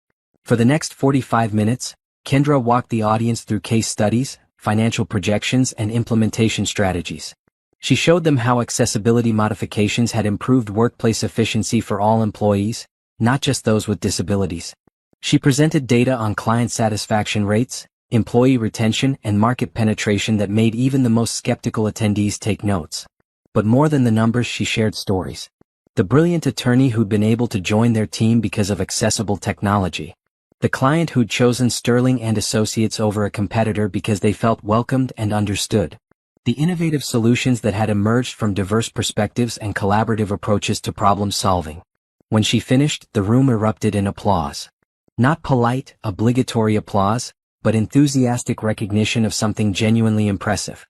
For the next 45 minutes, Kendra walked the audience through case studies, financial projections, and implementation strategies. She showed them how accessibility modifications had improved workplace efficiency for all employees, not just those with disabilities. She presented data on client satisfaction rates, employee retention, and market penetration that made even the most skeptical attendees take notes. But more than the numbers, she shared stories. The brilliant attorney who'd been able to join their team because of accessible technology. The client who'd chosen Sterling and Associates over a competitor because they felt welcomed and understood. The innovative solutions that had emerged from diverse perspectives and collaborative approaches to problem solving. When she finished, the room erupted in applause. Not polite, obligatory applause, but enthusiastic recognition of something genuinely impressive.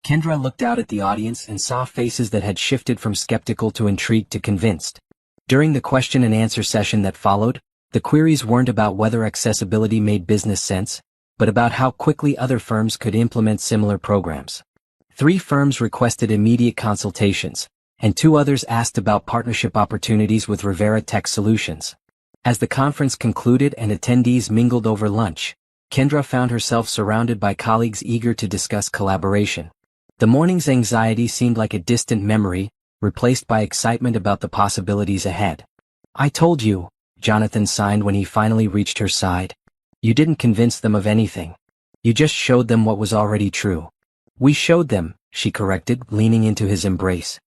Kendra looked out at the audience and saw faces that had shifted from skeptical to intrigued to convinced. During the question and answer session that followed, the queries weren't about whether accessibility made business sense, but about how quickly other firms could implement similar programs. 3 firms requested immediate consultations, and 2 others asked about partnership opportunities with Rivera Tech Solutions. As the conference concluded and attendees mingled over lunch, Kendra found herself surrounded by colleagues eager to discuss collaboration. The morning's anxiety seemed like a distant memory, replaced by excitement about the possibilities ahead. I told you, Jonathan signed when he finally reached her side. You didn't convince them of anything. You just showed them what was already true. We showed them, she corrected, leaning into his embrace.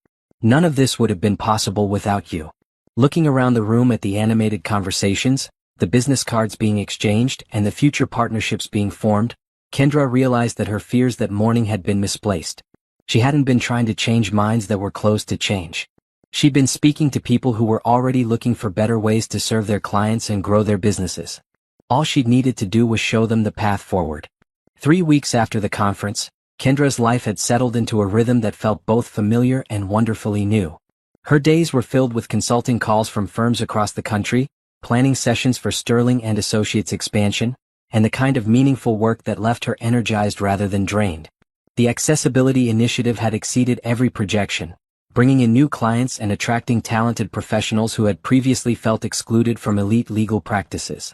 None of this would have been possible without you. Looking around the room at the animated conversations, the business cards being exchanged, and the future partnerships being formed, Kendra realized that her fears that morning had been misplaced. She hadn't been trying to change minds that were closed to change. She'd been speaking to people who were already looking for better ways to serve their clients and grow their businesses. All she'd needed to do was show them the path forward. 3 weeks after the conference, Kendra's life had settled into a rhythm that felt both familiar and wonderfully new. Her days were filled with consulting calls from firms across the country, planning sessions for Sterling and Associates expansion, and the kind of meaningful work that left her energized rather than drained. The accessibility initiative had exceeded every projection, bringing in new clients and attracting talented professionals who had previously felt excluded from elite legal practices.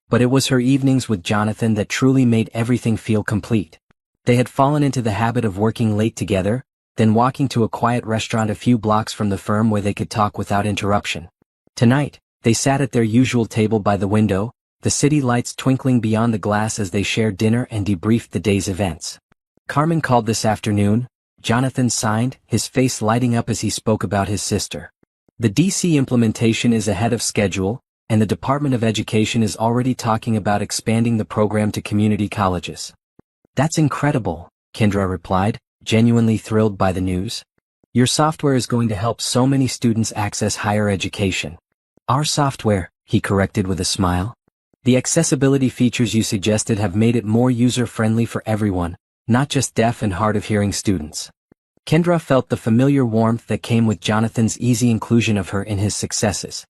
But it was her evenings with Jonathan that truly made everything feel complete. They had fallen into the habit of working late together, then walking to a quiet restaurant a few blocks from the firm where they could talk without interruption. Tonight, they sat at their usual table by the window, the city lights twinkling beyond the glass as they shared dinner and debriefed the day's events. Carmen called this afternoon, Jonathan signed, his face lighting up as he spoke about his sister. The DC implementation is ahead of schedule, and the Department of Education is already talking about expanding the program to community colleges. That's incredible, Kendra replied, genuinely thrilled by the news. Your software is going to help so many students access higher education. Our software, he corrected with a smile. The accessibility features you suggested have made it more user-friendly for everyone, not just deaf and hard-of-hearing students. Kendra felt the familiar warmth that came with Jonathan's easy inclusion of her in his successes.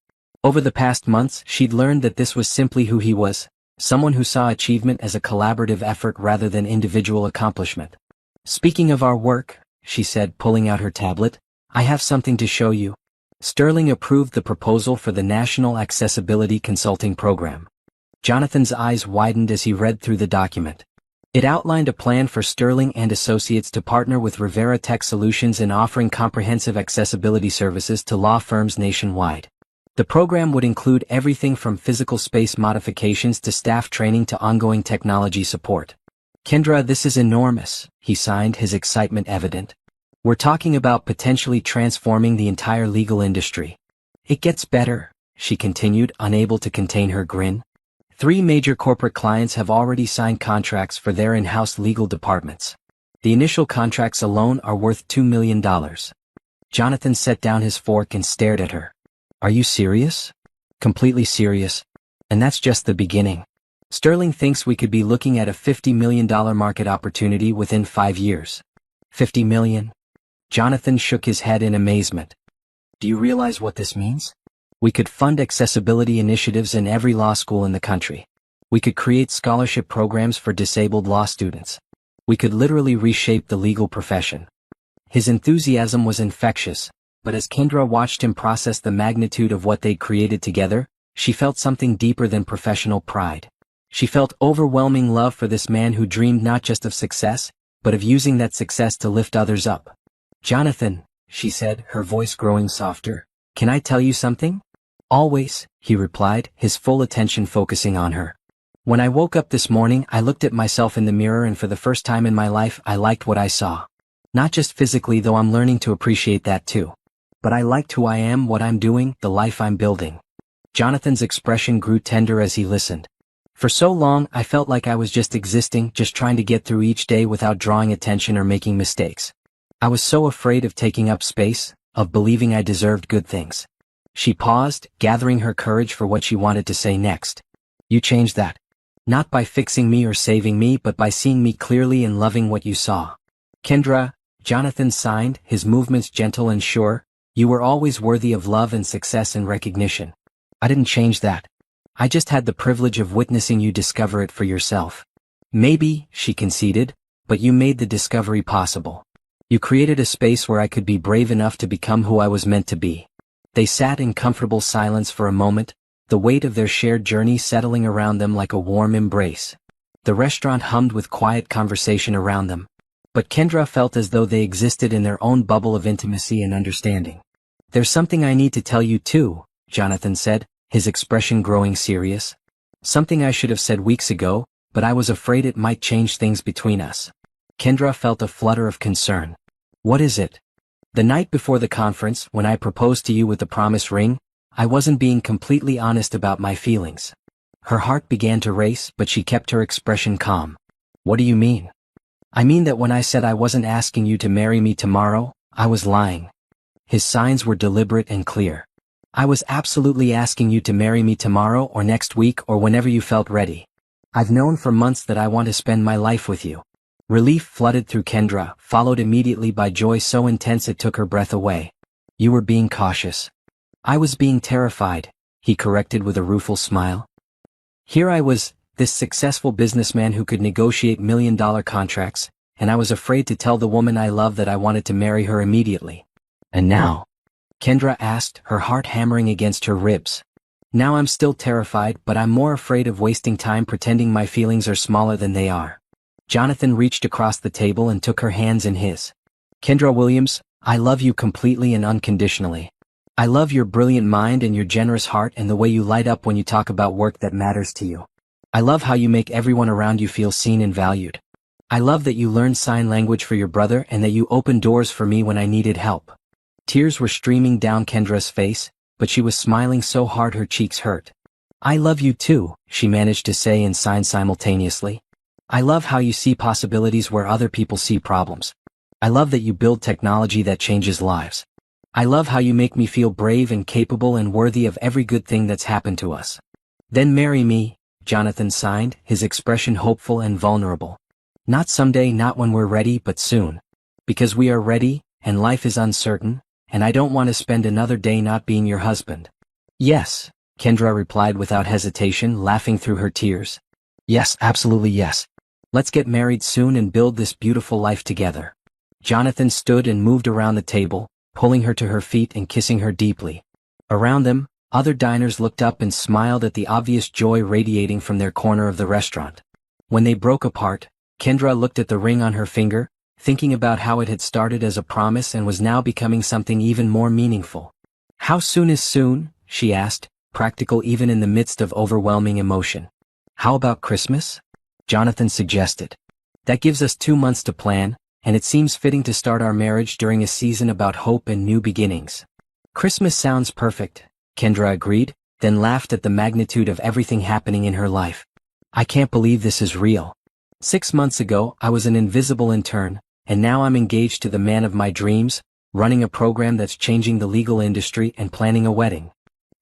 Over the past months, she'd learned that this was simply who he was, someone who saw achievement as a collaborative effort rather than individual accomplishment. Speaking of our work, she said, pulling out her tablet, I have something to show you. Sterling approved the proposal for the National Accessibility Consulting Program. Jonathan's eyes widened as he read through the document. It outlined a plan for Sterling and Associates to partner with Rivera Tech Solutions in offering comprehensive accessibility services to law firms nationwide. The program would include everything from physical space modifications to staff training to ongoing technology support. Kendra, this is enormous, he signed, his excitement evident. We're talking about potentially transforming the entire legal industry. It gets better, she continued, unable to contain her grin. 3 major corporate clients have already signed contracts for their in-house legal departments. The initial contracts alone are worth $2 million. Jonathan set down his fork and stared at her. Are you serious? Completely serious. And that's just the beginning. Sterling thinks we could be looking at a $50 million market opportunity within 5 years. 50 million? Jonathan shook his head in amazement. Do you realize what this means? We could fund accessibility initiatives in every law school in the country. We could create scholarship programs for disabled law students. We could literally reshape the legal profession. His enthusiasm was infectious, but as Kendra watched him process the magnitude of what they'd created together, she felt something deeper than professional pride. She felt overwhelming love for this man who dreamed not just of success, but of using that success to lift others up. Jonathan, she said, her voice growing softer, can I tell you something? Always, he replied, his full attention focusing on her. When I woke up this morning, I looked at myself in the mirror and for the first time in my life, I liked what I saw. Not just physically, though I'm learning to appreciate that too. But I liked who I am, what I'm doing, the life I'm building. Jonathan's expression grew tender as he listened. For so long, I felt like I was just existing, just trying to get through each day without drawing attention or making mistakes. I was so afraid of taking up space, of believing I deserved good things. She paused, gathering her courage for what she wanted to say next. You changed that. Not by fixing me or saving me, but by seeing me clearly and loving what you saw. Kendra, Jonathan signed, his movements gentle and sure, you were always worthy of love and success and recognition. I didn't change that. I just had the privilege of witnessing you discover it for yourself. Maybe, she conceded, but you made the discovery possible. You created a space where I could be brave enough to become who I was meant to be. They sat in comfortable silence for a moment, the weight of their shared journey settling around them like a warm embrace. The restaurant hummed with quiet conversation around them. But Kendra felt as though they existed in their own bubble of intimacy and understanding. There's something I need to tell you too, Jonathan said, his expression growing serious. Something I should have said weeks ago, but I was afraid it might change things between us. Kendra felt a flutter of concern. What is it? The night before the conference, when I proposed to you with the promise ring, I wasn't being completely honest about my feelings. Her heart began to race, but she kept her expression calm. What do you mean? I mean that when I said I wasn't asking you to marry me tomorrow, I was lying. His signs were deliberate and clear. I was absolutely asking you to marry me tomorrow or next week or whenever you felt ready. I've known for months that I want to spend my life with you. Relief flooded through Kendra, followed immediately by joy so intense it took her breath away. You were being cautious. I was being terrified, he corrected with a rueful smile. Here I was, this successful businessman who could negotiate million-dollar contracts, and I was afraid to tell the woman I love that I wanted to marry her immediately. And now? Kendra asked, her heart hammering against her ribs. Now I'm still terrified, but I'm more afraid of wasting time pretending my feelings are smaller than they are. Jonathan reached across the table and took her hands in his. Kendra Williams, I love you completely and unconditionally. I love your brilliant mind and your generous heart and the way you light up when you talk about work that matters to you. I love how you make everyone around you feel seen and valued. I love that you learned sign language for your brother and that you opened doors for me when I needed help. Tears were streaming down Kendra's face, but she was smiling so hard her cheeks hurt. I love you too, she managed to say and sign simultaneously. I love how you see possibilities where other people see problems. I love that you build technology that changes lives. I love how you make me feel brave and capable and worthy of every good thing that's happened to us. Then marry me, Jonathan signed, his expression hopeful and vulnerable. Not someday, not when we're ready, but soon. Because we are ready, and life is uncertain, and I don't want to spend another day not being your husband. Yes, Kendra replied without hesitation, laughing through her tears. Yes, absolutely yes. Let's get married soon and build this beautiful life together. Jonathan stood and moved around the table, pulling her to her feet and kissing her deeply. Around them, other diners looked up and smiled at the obvious joy radiating from their corner of the restaurant. When they broke apart, Kendra looked at the ring on her finger, thinking about how it had started as a promise and was now becoming something even more meaningful. How soon is soon? She asked, practical even in the midst of overwhelming emotion. How about Christmas? Jonathan suggested. That gives us 2 months to plan, and it seems fitting to start our marriage during a season about hope and new beginnings. Christmas sounds perfect, Kendra agreed, then laughed at the magnitude of everything happening in her life. I can't believe this is real. 6 months ago, I was an invisible intern, and now I'm engaged to the man of my dreams, running a program that's changing the legal industry and planning a wedding.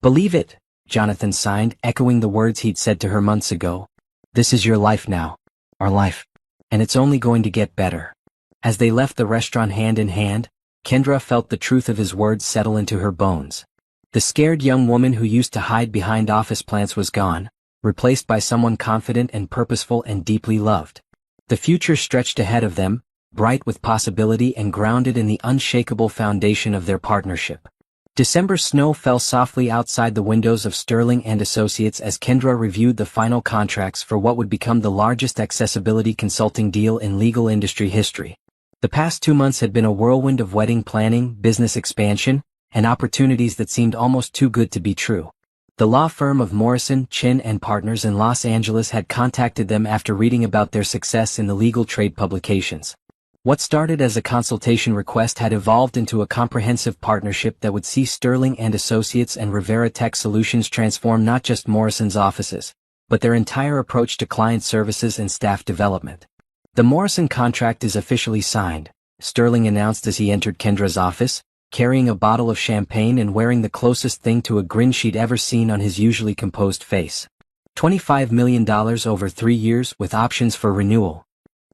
Believe it, Jonathan signed, echoing the words he'd said to her months ago. This is your life now. Our life. And it's only going to get better. As they left the restaurant hand in hand, Kendra felt the truth of his words settle into her bones. The scared young woman who used to hide behind office plants was gone, replaced by someone confident and purposeful and deeply loved. The future stretched ahead of them, bright with possibility and grounded in the unshakable foundation of their partnership. December snow fell softly outside the windows of Sterling and Associates as Kendra reviewed the final contracts for what would become the largest accessibility consulting deal in legal industry history. The past 2 months had been a whirlwind of wedding planning, business expansion, and opportunities that seemed almost too good to be true. The law firm of Morrison, Chin & Partners in Los Angeles had contacted them after reading about their success in the legal trade publications. What started as a consultation request had evolved into a comprehensive partnership that would see Sterling and Associates and Rivera Tech Solutions transform not just Morrison's offices, but their entire approach to client services and staff development. The Morrison contract is officially signed, Sterling announced as he entered Kendra's office, carrying a bottle of champagne and wearing the closest thing to a grin she'd ever seen on his usually composed face. $25 million over 3 years with options for renewal.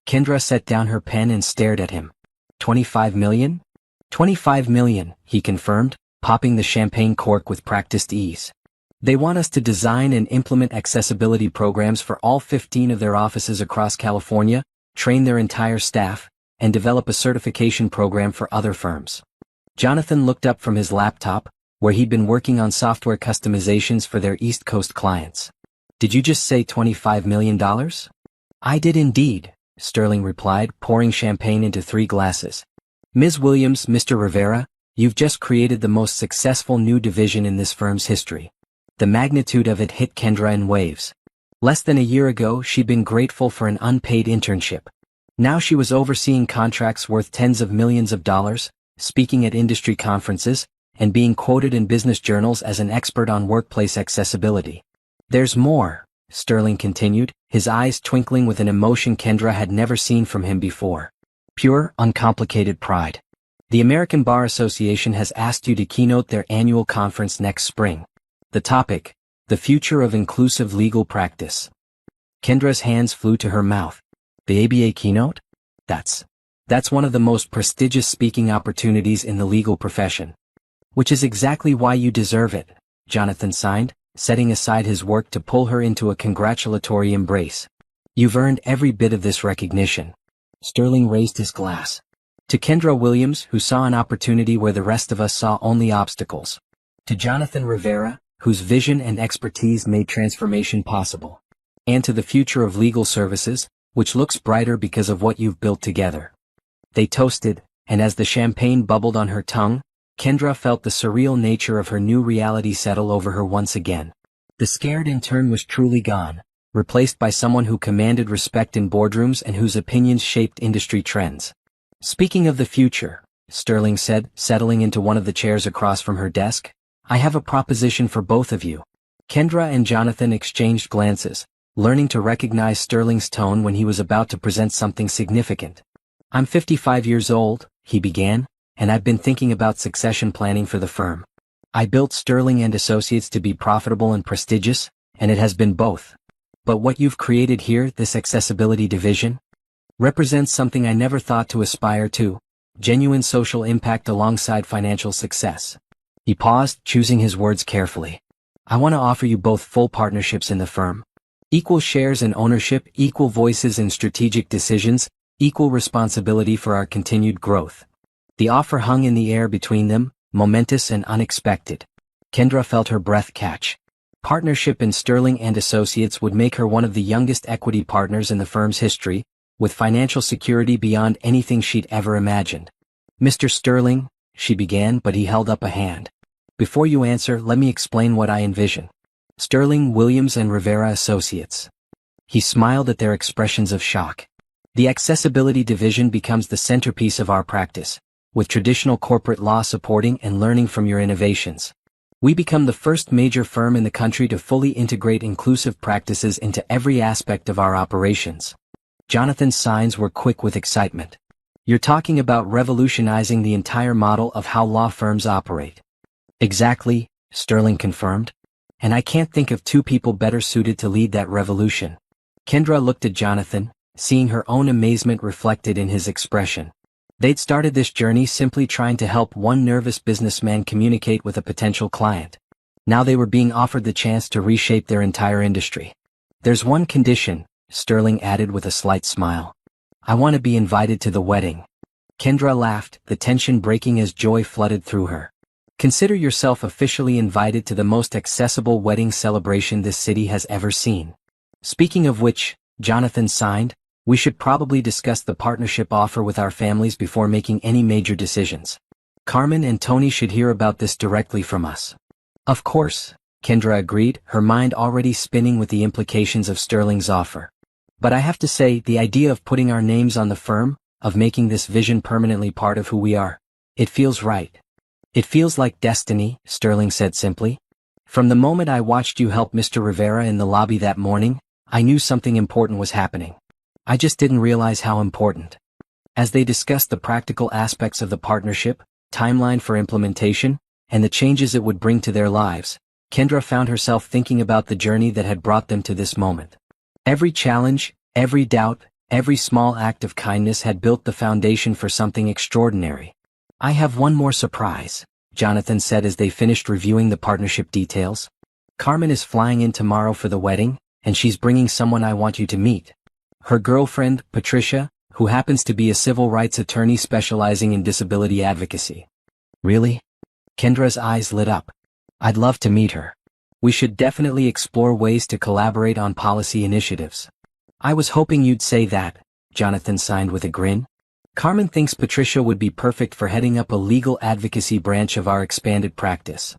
Kendra set down her pen and stared at him. 25 million? 25 million, he confirmed, popping the champagne cork with practiced ease. They want us to design and implement accessibility programs for all 15 of their offices across California, train their entire staff, and develop a certification program for other firms. Jonathan looked up from his laptop, where he'd been working on software customizations for their East Coast clients. Did you just say $25 million? I did indeed, Sterling replied, pouring champagne into 3 glasses. Ms. Williams, Mr. Rivera, you've just created the most successful new division in this firm's history. The magnitude of it hit Kendra in waves. Less than a year ago, she'd been grateful for an unpaid internship. Now she was overseeing contracts worth tens of millions of dollars, speaking at industry conferences, and being quoted in business journals as an expert on workplace accessibility. There's more, Sterling continued, his eyes twinkling with an emotion Kendra had never seen from him before. Pure, uncomplicated pride. The American Bar Association has asked you to keynote their annual conference next spring. The topic, the future of inclusive legal practice. Kendra's hands flew to her mouth. The ABA keynote? That's one of the most prestigious speaking opportunities in the legal profession. Which is exactly why you deserve it, Jonathan signed, setting aside his work to pull her into a congratulatory embrace. You've earned every bit of this recognition. Sterling raised his glass. To Kendra Williams, who saw an opportunity where the rest of us saw only obstacles. To Jonathan Rivera, whose vision and expertise made transformation possible. And to the future of legal services, which looks brighter because of what you've built together. They toasted, and as the champagne bubbled on her tongue, Kendra felt the surreal nature of her new reality settle over her once again. The scared intern was truly gone, replaced by someone who commanded respect in boardrooms and whose opinions shaped industry trends. Speaking of the future, Sterling said, settling into one of the chairs across from her desk, I have a proposition for both of you. Kendra and Jonathan exchanged glances, learning to recognize Sterling's tone when he was about to present something significant. I'm 55 years old, he began, and I've been thinking about succession planning for the firm. I built Sterling and Associates to be profitable and prestigious, and it has been both. But what you've created here, this accessibility division, represents something I never thought to aspire to, genuine social impact alongside financial success. He paused, choosing his words carefully. I want to offer you both full partnerships in the firm. Equal shares in ownership, equal voices in strategic decisions, equal responsibility for our continued growth. The offer hung in the air between them, momentous and unexpected. Kendra felt her breath catch. Partnership in Sterling and Associates would make her one of the youngest equity partners in the firm's history, with financial security beyond anything she'd ever imagined. Mr. Sterling, she began, but he held up a hand. Before you answer, let me explain what I envision. Sterling, Williams and Rivera Associates. He smiled at their expressions of shock. The accessibility division becomes the centerpiece of our practice, with traditional corporate law supporting and learning from your innovations. We become the first major firm in the country to fully integrate inclusive practices into every aspect of our operations. Jonathan's signs were quick with excitement. You're talking about revolutionizing the entire model of how law firms operate. Exactly, Sterling confirmed. And I can't think of two people better suited to lead that revolution. Kendra looked at Jonathan, seeing her own amazement reflected in his expression. They'd started this journey simply trying to help one nervous businessman communicate with a potential client. Now they were being offered the chance to reshape their entire industry. There's one condition, Sterling added with a slight smile. I want to be invited to the wedding. Kendra laughed, the tension breaking as joy flooded through her. Consider yourself officially invited to the most accessible wedding celebration this city has ever seen. Speaking of which, Jonathan signed, we should probably discuss the partnership offer with our families before making any major decisions. Carmen and Tony should hear about this directly from us. Of course, Kendra agreed, her mind already spinning with the implications of Sterling's offer. But I have to say, the idea of putting our names on the firm, of making this vision permanently part of who we are, it feels right. It feels like destiny, Sterling said simply. From the moment I watched you help Mr. Rivera in the lobby that morning, I knew something important was happening. I just didn't realize how important. As they discussed the practical aspects of the partnership, timeline for implementation, and the changes it would bring to their lives, Kendra found herself thinking about the journey that had brought them to this moment. Every challenge, every doubt, every small act of kindness had built the foundation for something extraordinary. I have one more surprise, Jonathan said as they finished reviewing the partnership details. Carmen is flying in tomorrow for the wedding, and she's bringing someone I want you to meet. Her girlfriend, Patricia, who happens to be a civil rights attorney specializing in disability advocacy. Really? Kendra's eyes lit up. I'd love to meet her. We should definitely explore ways to collaborate on policy initiatives. I was hoping you'd say that, Jonathan signed with a grin. Carmen thinks Patricia would be perfect for heading up a legal advocacy branch of our expanded practice.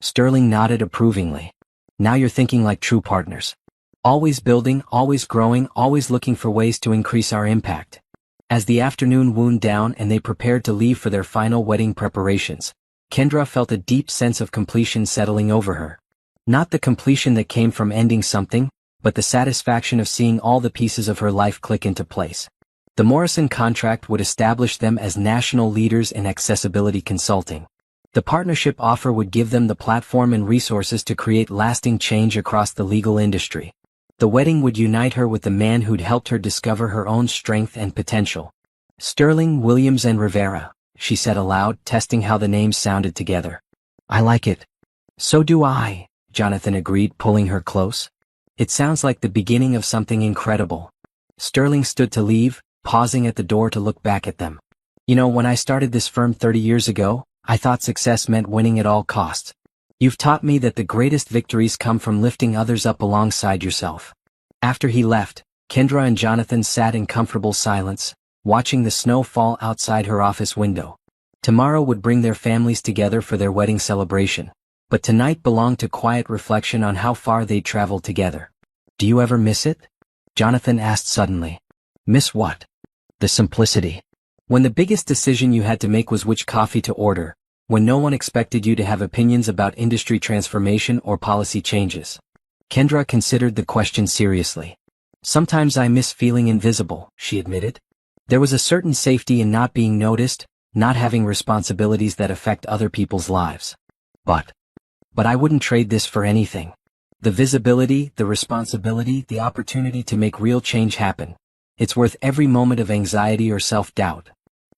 Sterling nodded approvingly. Now you're thinking like true partners. Always building, always growing, always looking for ways to increase our impact. As the afternoon wound down and they prepared to leave for their final wedding preparations, Kendra felt a deep sense of completion settling over her. Not the completion that came from ending something, but the satisfaction of seeing all the pieces of her life click into place. The Morrison contract would establish them as national leaders in accessibility consulting. The partnership offer would give them the platform and resources to create lasting change across the legal industry. The wedding would unite her with the man who'd helped her discover her own strength and potential. Sterling, Williams and Rivera, she said aloud, testing how the names sounded together. I like it. So do I, Jonathan agreed, pulling her close. It sounds like the beginning of something incredible. Sterling stood to leave, pausing at the door to look back at them. You know, when I started this firm 30 years ago, I thought success meant winning at all costs. You've taught me that the greatest victories come from lifting others up alongside yourself. After he left, Kendra and Jonathan sat in comfortable silence, watching the snow fall outside her office window. Tomorrow would bring their families together for their wedding celebration, but tonight belonged to quiet reflection on how far they'd traveled together. Do you ever miss it? Jonathan asked suddenly. Miss what? The simplicity. When the biggest decision you had to make was which coffee to order, when no one expected you to have opinions about industry transformation or policy changes. Kendra considered the question seriously. Sometimes I miss feeling invisible, she admitted. There was a certain safety in not being noticed, not having responsibilities that affect other people's lives. But I wouldn't trade this for anything. The visibility, the responsibility, the opportunity to make real change happen. It's worth every moment of anxiety or self-doubt.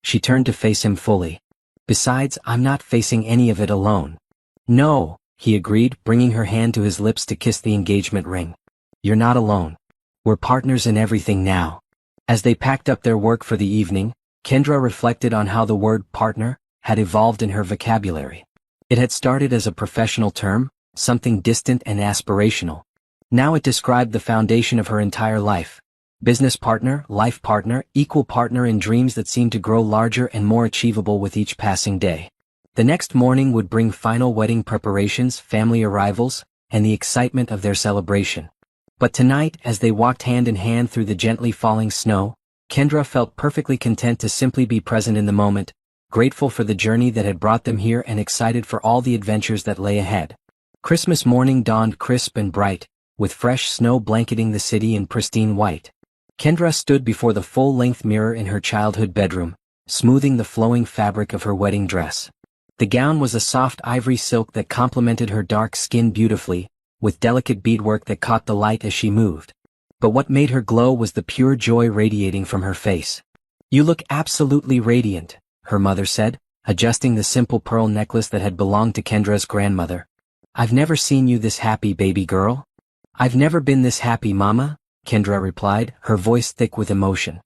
She turned to face him fully. Besides, I'm not facing any of it alone. No, he agreed, bringing her hand to his lips to kiss the engagement ring. You're not alone. We're partners in everything now. As they packed up their work for the evening, Kendra reflected on how the word partner had evolved in her vocabulary. It had started as a professional term, something distant and aspirational. Now it described the foundation of her entire life. Business partner, life partner, equal partner in dreams that seemed to grow larger and more achievable with each passing day. The next morning would bring final wedding preparations, family arrivals, and the excitement of their celebration. But tonight, as they walked hand in hand through the gently falling snow, Kendra felt perfectly content to simply be present in the moment, grateful for the journey that had brought them here and excited for all the adventures that lay ahead. Christmas morning dawned crisp and bright, with fresh snow blanketing the city in pristine white. Kendra stood before the full-length mirror in her childhood bedroom, smoothing the flowing fabric of her wedding dress. The gown was a soft ivory silk that complemented her dark skin beautifully, with delicate beadwork that caught the light as she moved. But what made her glow was the pure joy radiating from her face. You look absolutely radiant, her mother said, adjusting the simple pearl necklace that had belonged to Kendra's grandmother. I've never seen you this happy, baby girl. I've never been this happy, Mama, Kendra replied, her voice thick with emotion.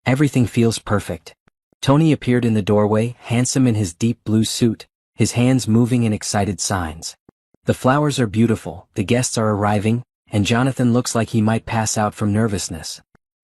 Everything feels perfect. Tony appeared in the doorway, handsome in his deep blue suit, his hands moving in excited signs. The flowers are beautiful, the guests are arriving, and Jonathan looks like he might pass out from nervousness.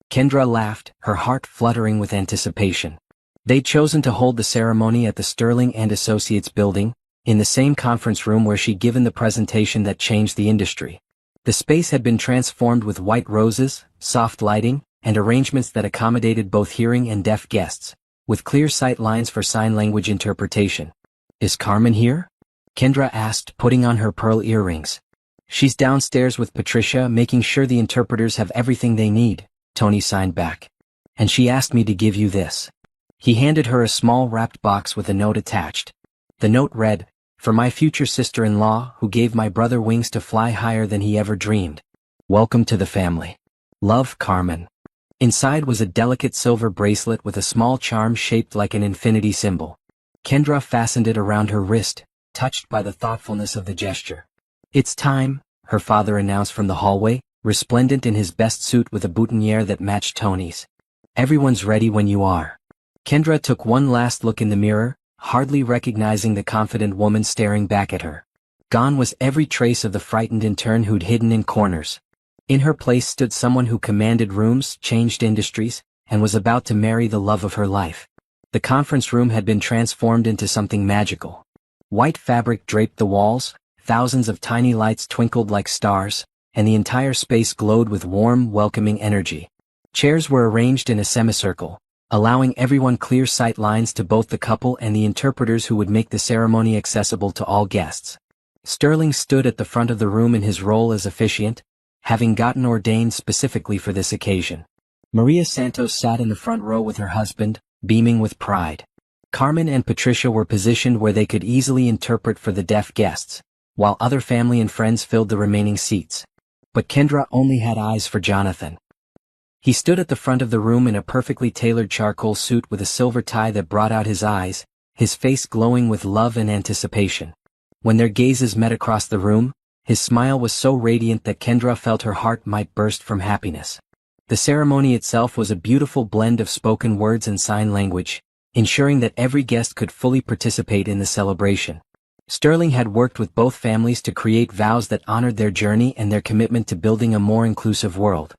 Kendra laughed, her heart fluttering with anticipation. They'd chosen to hold the ceremony at the Sterling and Associates building, in the same conference room where she'd given the presentation that changed the industry. The space had been transformed with white roses, soft lighting, and arrangements that accommodated both hearing and deaf guests, with clear sight lines for sign language interpretation. Is Carmen here? Kendra asked, putting on her pearl earrings. She's downstairs with Patricia, making sure the interpreters have everything they need, Tony signed back. And she asked me to give you this. He handed her a small wrapped box with a note attached. The note read, For my future sister-in-law, who gave my brother wings to fly higher than he ever dreamed. Welcome to the family. Love, Carmen. Inside was a delicate silver bracelet with a small charm shaped like an infinity symbol. Kendra fastened it around her wrist, touched by the thoughtfulness of the gesture. It's time, her father announced from the hallway, resplendent in his best suit with a boutonniere that matched Tony's. Everyone's ready when you are. Kendra took one last look in the mirror, hardly recognizing the confident woman staring back at her. Gone was every trace of the frightened intern who'd hidden in corners. In her place stood someone who commanded rooms, changed industries, and was about to marry the love of her life. The conference room had been transformed into something magical. White fabric draped the walls, thousands of tiny lights twinkled like stars, and the entire space glowed with warm, welcoming energy. Chairs were arranged in a semicircle, allowing everyone clear sight lines to both the couple and the interpreters who would make the ceremony accessible to all guests. Sterling stood at the front of the room in his role as officiant, having gotten ordained specifically for this occasion. Maria Santos sat in the front row with her husband, beaming with pride. Carmen and Patricia were positioned where they could easily interpret for the deaf guests, while other family and friends filled the remaining seats. But Kendra only had eyes for Jonathan. He stood at the front of the room in a perfectly tailored charcoal suit with a silver tie that brought out his eyes, his face glowing with love and anticipation. When their gazes met across the room, his smile was so radiant that Kendra felt her heart might burst from happiness. The ceremony itself was a beautiful blend of spoken words and sign language, ensuring that every guest could fully participate in the celebration. Sterling had worked with both families to create vows that honored their journey and their commitment to building a more inclusive world.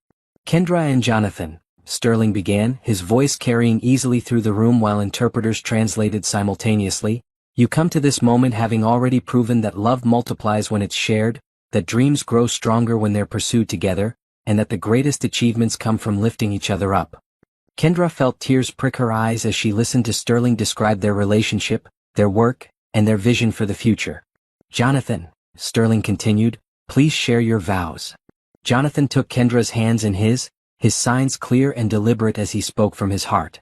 Kendra and Jonathan, Sterling began, his voice carrying easily through the room while interpreters translated simultaneously. You come to this moment having already proven that love multiplies when it's shared, that dreams grow stronger when they're pursued together, and that the greatest achievements come from lifting each other up. Kendra felt tears prick her eyes as she listened to Sterling describe their relationship, their work, and their vision for the future. Jonathan, Sterling continued, please share your vows. Jonathan took Kendra's hands in his signs clear and deliberate as he spoke from his heart.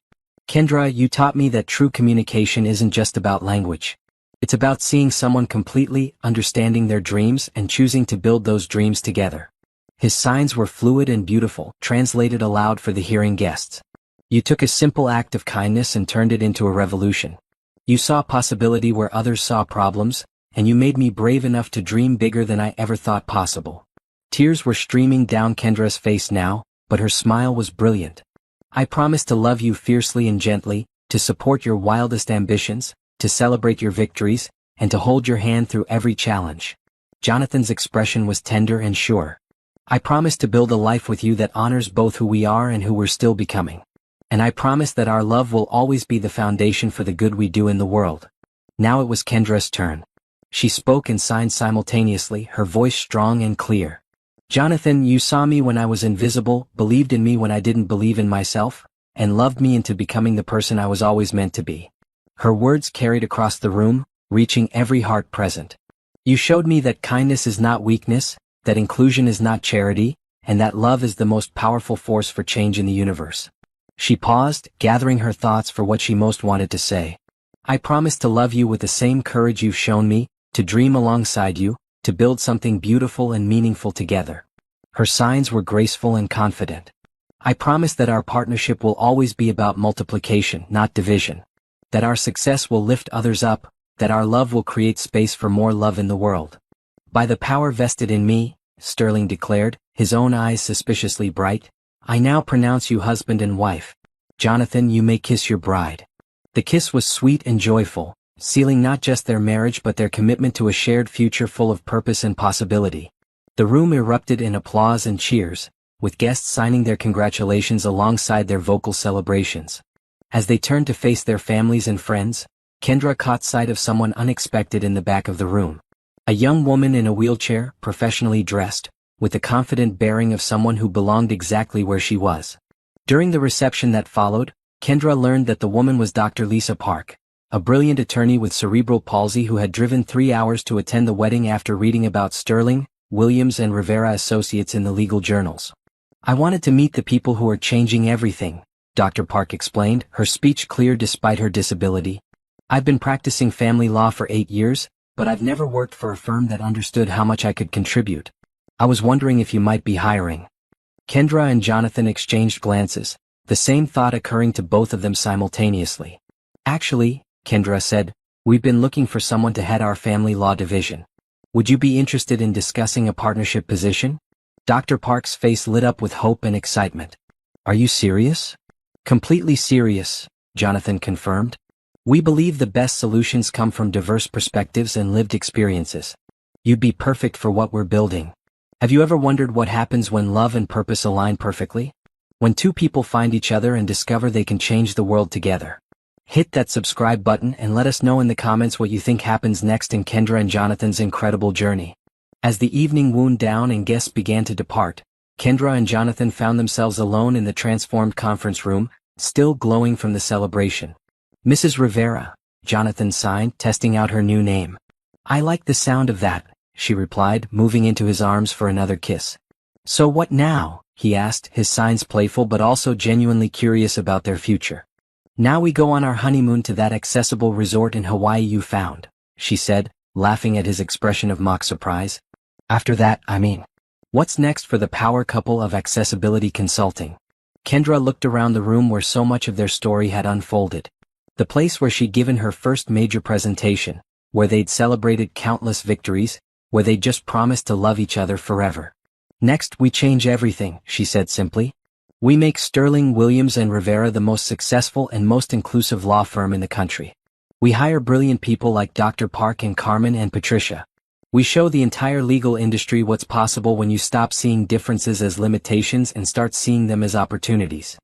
Kendra, you taught me that true communication isn't just about language. It's about seeing someone completely, understanding their dreams and choosing to build those dreams together. His signs were fluid and beautiful, translated aloud for the hearing guests. You took a simple act of kindness and turned it into a revolution. You saw possibility where others saw problems, and you made me brave enough to dream bigger than I ever thought possible. Tears were streaming down Kendra's face now, but her smile was brilliant. I promise to love you fiercely and gently, to support your wildest ambitions, to celebrate your victories, and to hold your hand through every challenge. Jonathan's expression was tender and sure. I promise to build a life with you that honors both who we are and who we're still becoming. And I promise that our love will always be the foundation for the good we do in the world. Now it was Kendra's turn. She spoke and signed simultaneously, her voice strong and clear. Jonathan, you saw me when I was invisible, believed in me when I didn't believe in myself, and loved me into becoming the person I was always meant to be. Her words carried across the room, reaching every heart present. You showed me that kindness is not weakness, that inclusion is not charity, and that love is the most powerful force for change in the universe. She paused, gathering her thoughts for what she most wanted to say. I promise to love you with the same courage you've shown me, to dream alongside you, to build something beautiful and meaningful together. Her signs were graceful and confident. I promise that our partnership will always be about multiplication, not division. That our success will lift others up, that our love will create space for more love in the world. By the power vested in me, Sterling declared, his own eyes suspiciously bright, I now pronounce you husband and wife. Jonathan, you may kiss your bride. The kiss was sweet and joyful, sealing not just their marriage but their commitment to a shared future full of purpose and possibility. The room erupted in applause and cheers, with guests signing their congratulations alongside their vocal celebrations. As they turned to face their families and friends, Kendra caught sight of someone unexpected in the back of the room. A young woman in a wheelchair, professionally dressed, with the confident bearing of someone who belonged exactly where she was. During the reception that followed, Kendra learned that the woman was Dr. Lisa Park, a brilliant attorney with cerebral palsy who had driven 3 hours to attend the wedding after reading about Sterling, Williams and Rivera Associates in the legal journals. I wanted to meet the people who are changing everything, Dr. Park explained, her speech clear despite her disability. I've been practicing family law for 8 years, but I've never worked for a firm that understood how much I could contribute. I was wondering if you might be hiring. Kendra and Jonathan exchanged glances, the same thought occurring to both of them simultaneously. Actually, Kendra said, we've been looking for someone to head our family law division. Would you be interested in discussing a partnership position? Dr. Park's face lit up with hope and excitement. Are you serious? Completely serious, Jonathan confirmed. We believe the best solutions come from diverse perspectives and lived experiences. You'd be perfect for what we're building. Have you ever wondered what happens when love and purpose align perfectly? When two people find each other and discover they can change the world together. Hit that subscribe button and let us know in the comments what you think happens next in Kendra and Jonathan's incredible journey. As the evening wound down and guests began to depart, Kendra and Jonathan found themselves alone in the transformed conference room, still glowing from the celebration. "Mrs. Rivera," Jonathan signed, testing out her new name. "I like the sound of that," she replied, moving into his arms for another kiss. "So what now?" he asked, his signs playful but also genuinely curious about their future. "Now we go on our honeymoon to that accessible resort in Hawaii you found," she said, laughing at his expression of mock surprise. "After that, I mean. What's next for the power couple of accessibility consulting?" Kendra looked around the room where so much of their story had unfolded. The place where she'd given her first major presentation, where they'd celebrated countless victories, where they'd just promised to love each other forever. "Next, we change everything," she said simply. "We make Sterling, Williams and Rivera the most successful and most inclusive law firm in the country. We hire brilliant people like Dr. Park and Carmen and Patricia. We show the entire legal industry what's possible when you stop seeing differences as limitations and start seeing them as opportunities."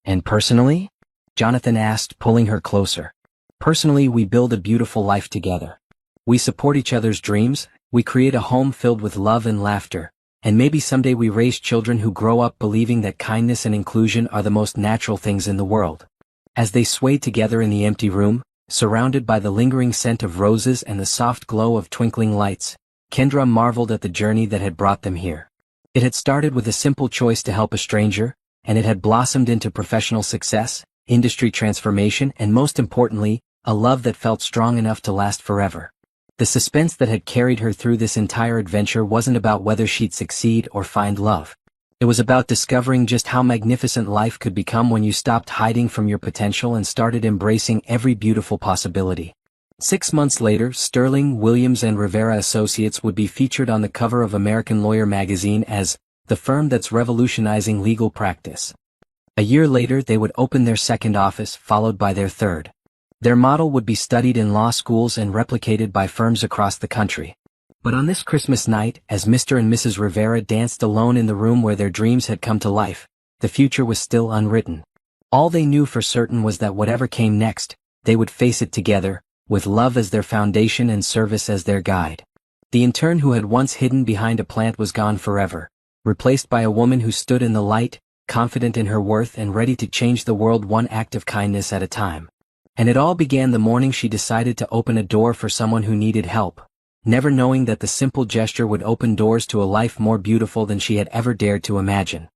"And personally?" Jonathan asked, pulling her closer. "Personally, we build a beautiful life together. We support each other's dreams, we create a home filled with love and laughter, and maybe someday we raise children who grow up believing that kindness and inclusion are the most natural things in the world." As they swayed together in the empty room, surrounded by the lingering scent of roses and the soft glow of twinkling lights, Kendra marveled at the journey that had brought them here. It had started with a simple choice to help a stranger, and it had blossomed into professional success, industry transformation, and most importantly, a love that felt strong enough to last forever. The suspense that had carried her through this entire adventure wasn't about whether she'd succeed or find love. It was about discovering just how magnificent life could become when you stopped hiding from your potential and started embracing every beautiful possibility. 6 months later, Sterling, Williams and Rivera Associates would be featured on the cover of American Lawyer magazine as the firm that's revolutionizing legal practice. A year later, they would open their second office, followed by their third. Their model would be studied in law schools and replicated by firms across the country. But on this Christmas night, as Mr. and Mrs. Rivera danced alone in the room where their dreams had come to life, the future was still unwritten. All they knew for certain was that whatever came next, they would face it together, with love as their foundation and service as their guide. The intern who had once hidden behind a plant was gone forever, replaced by a woman who stood in the light, confident in her worth and ready to change the world one act of kindness at a time. And it all began the morning she decided to open a door for someone who needed help, never knowing that the simple gesture would open doors to a life more beautiful than she had ever dared to imagine.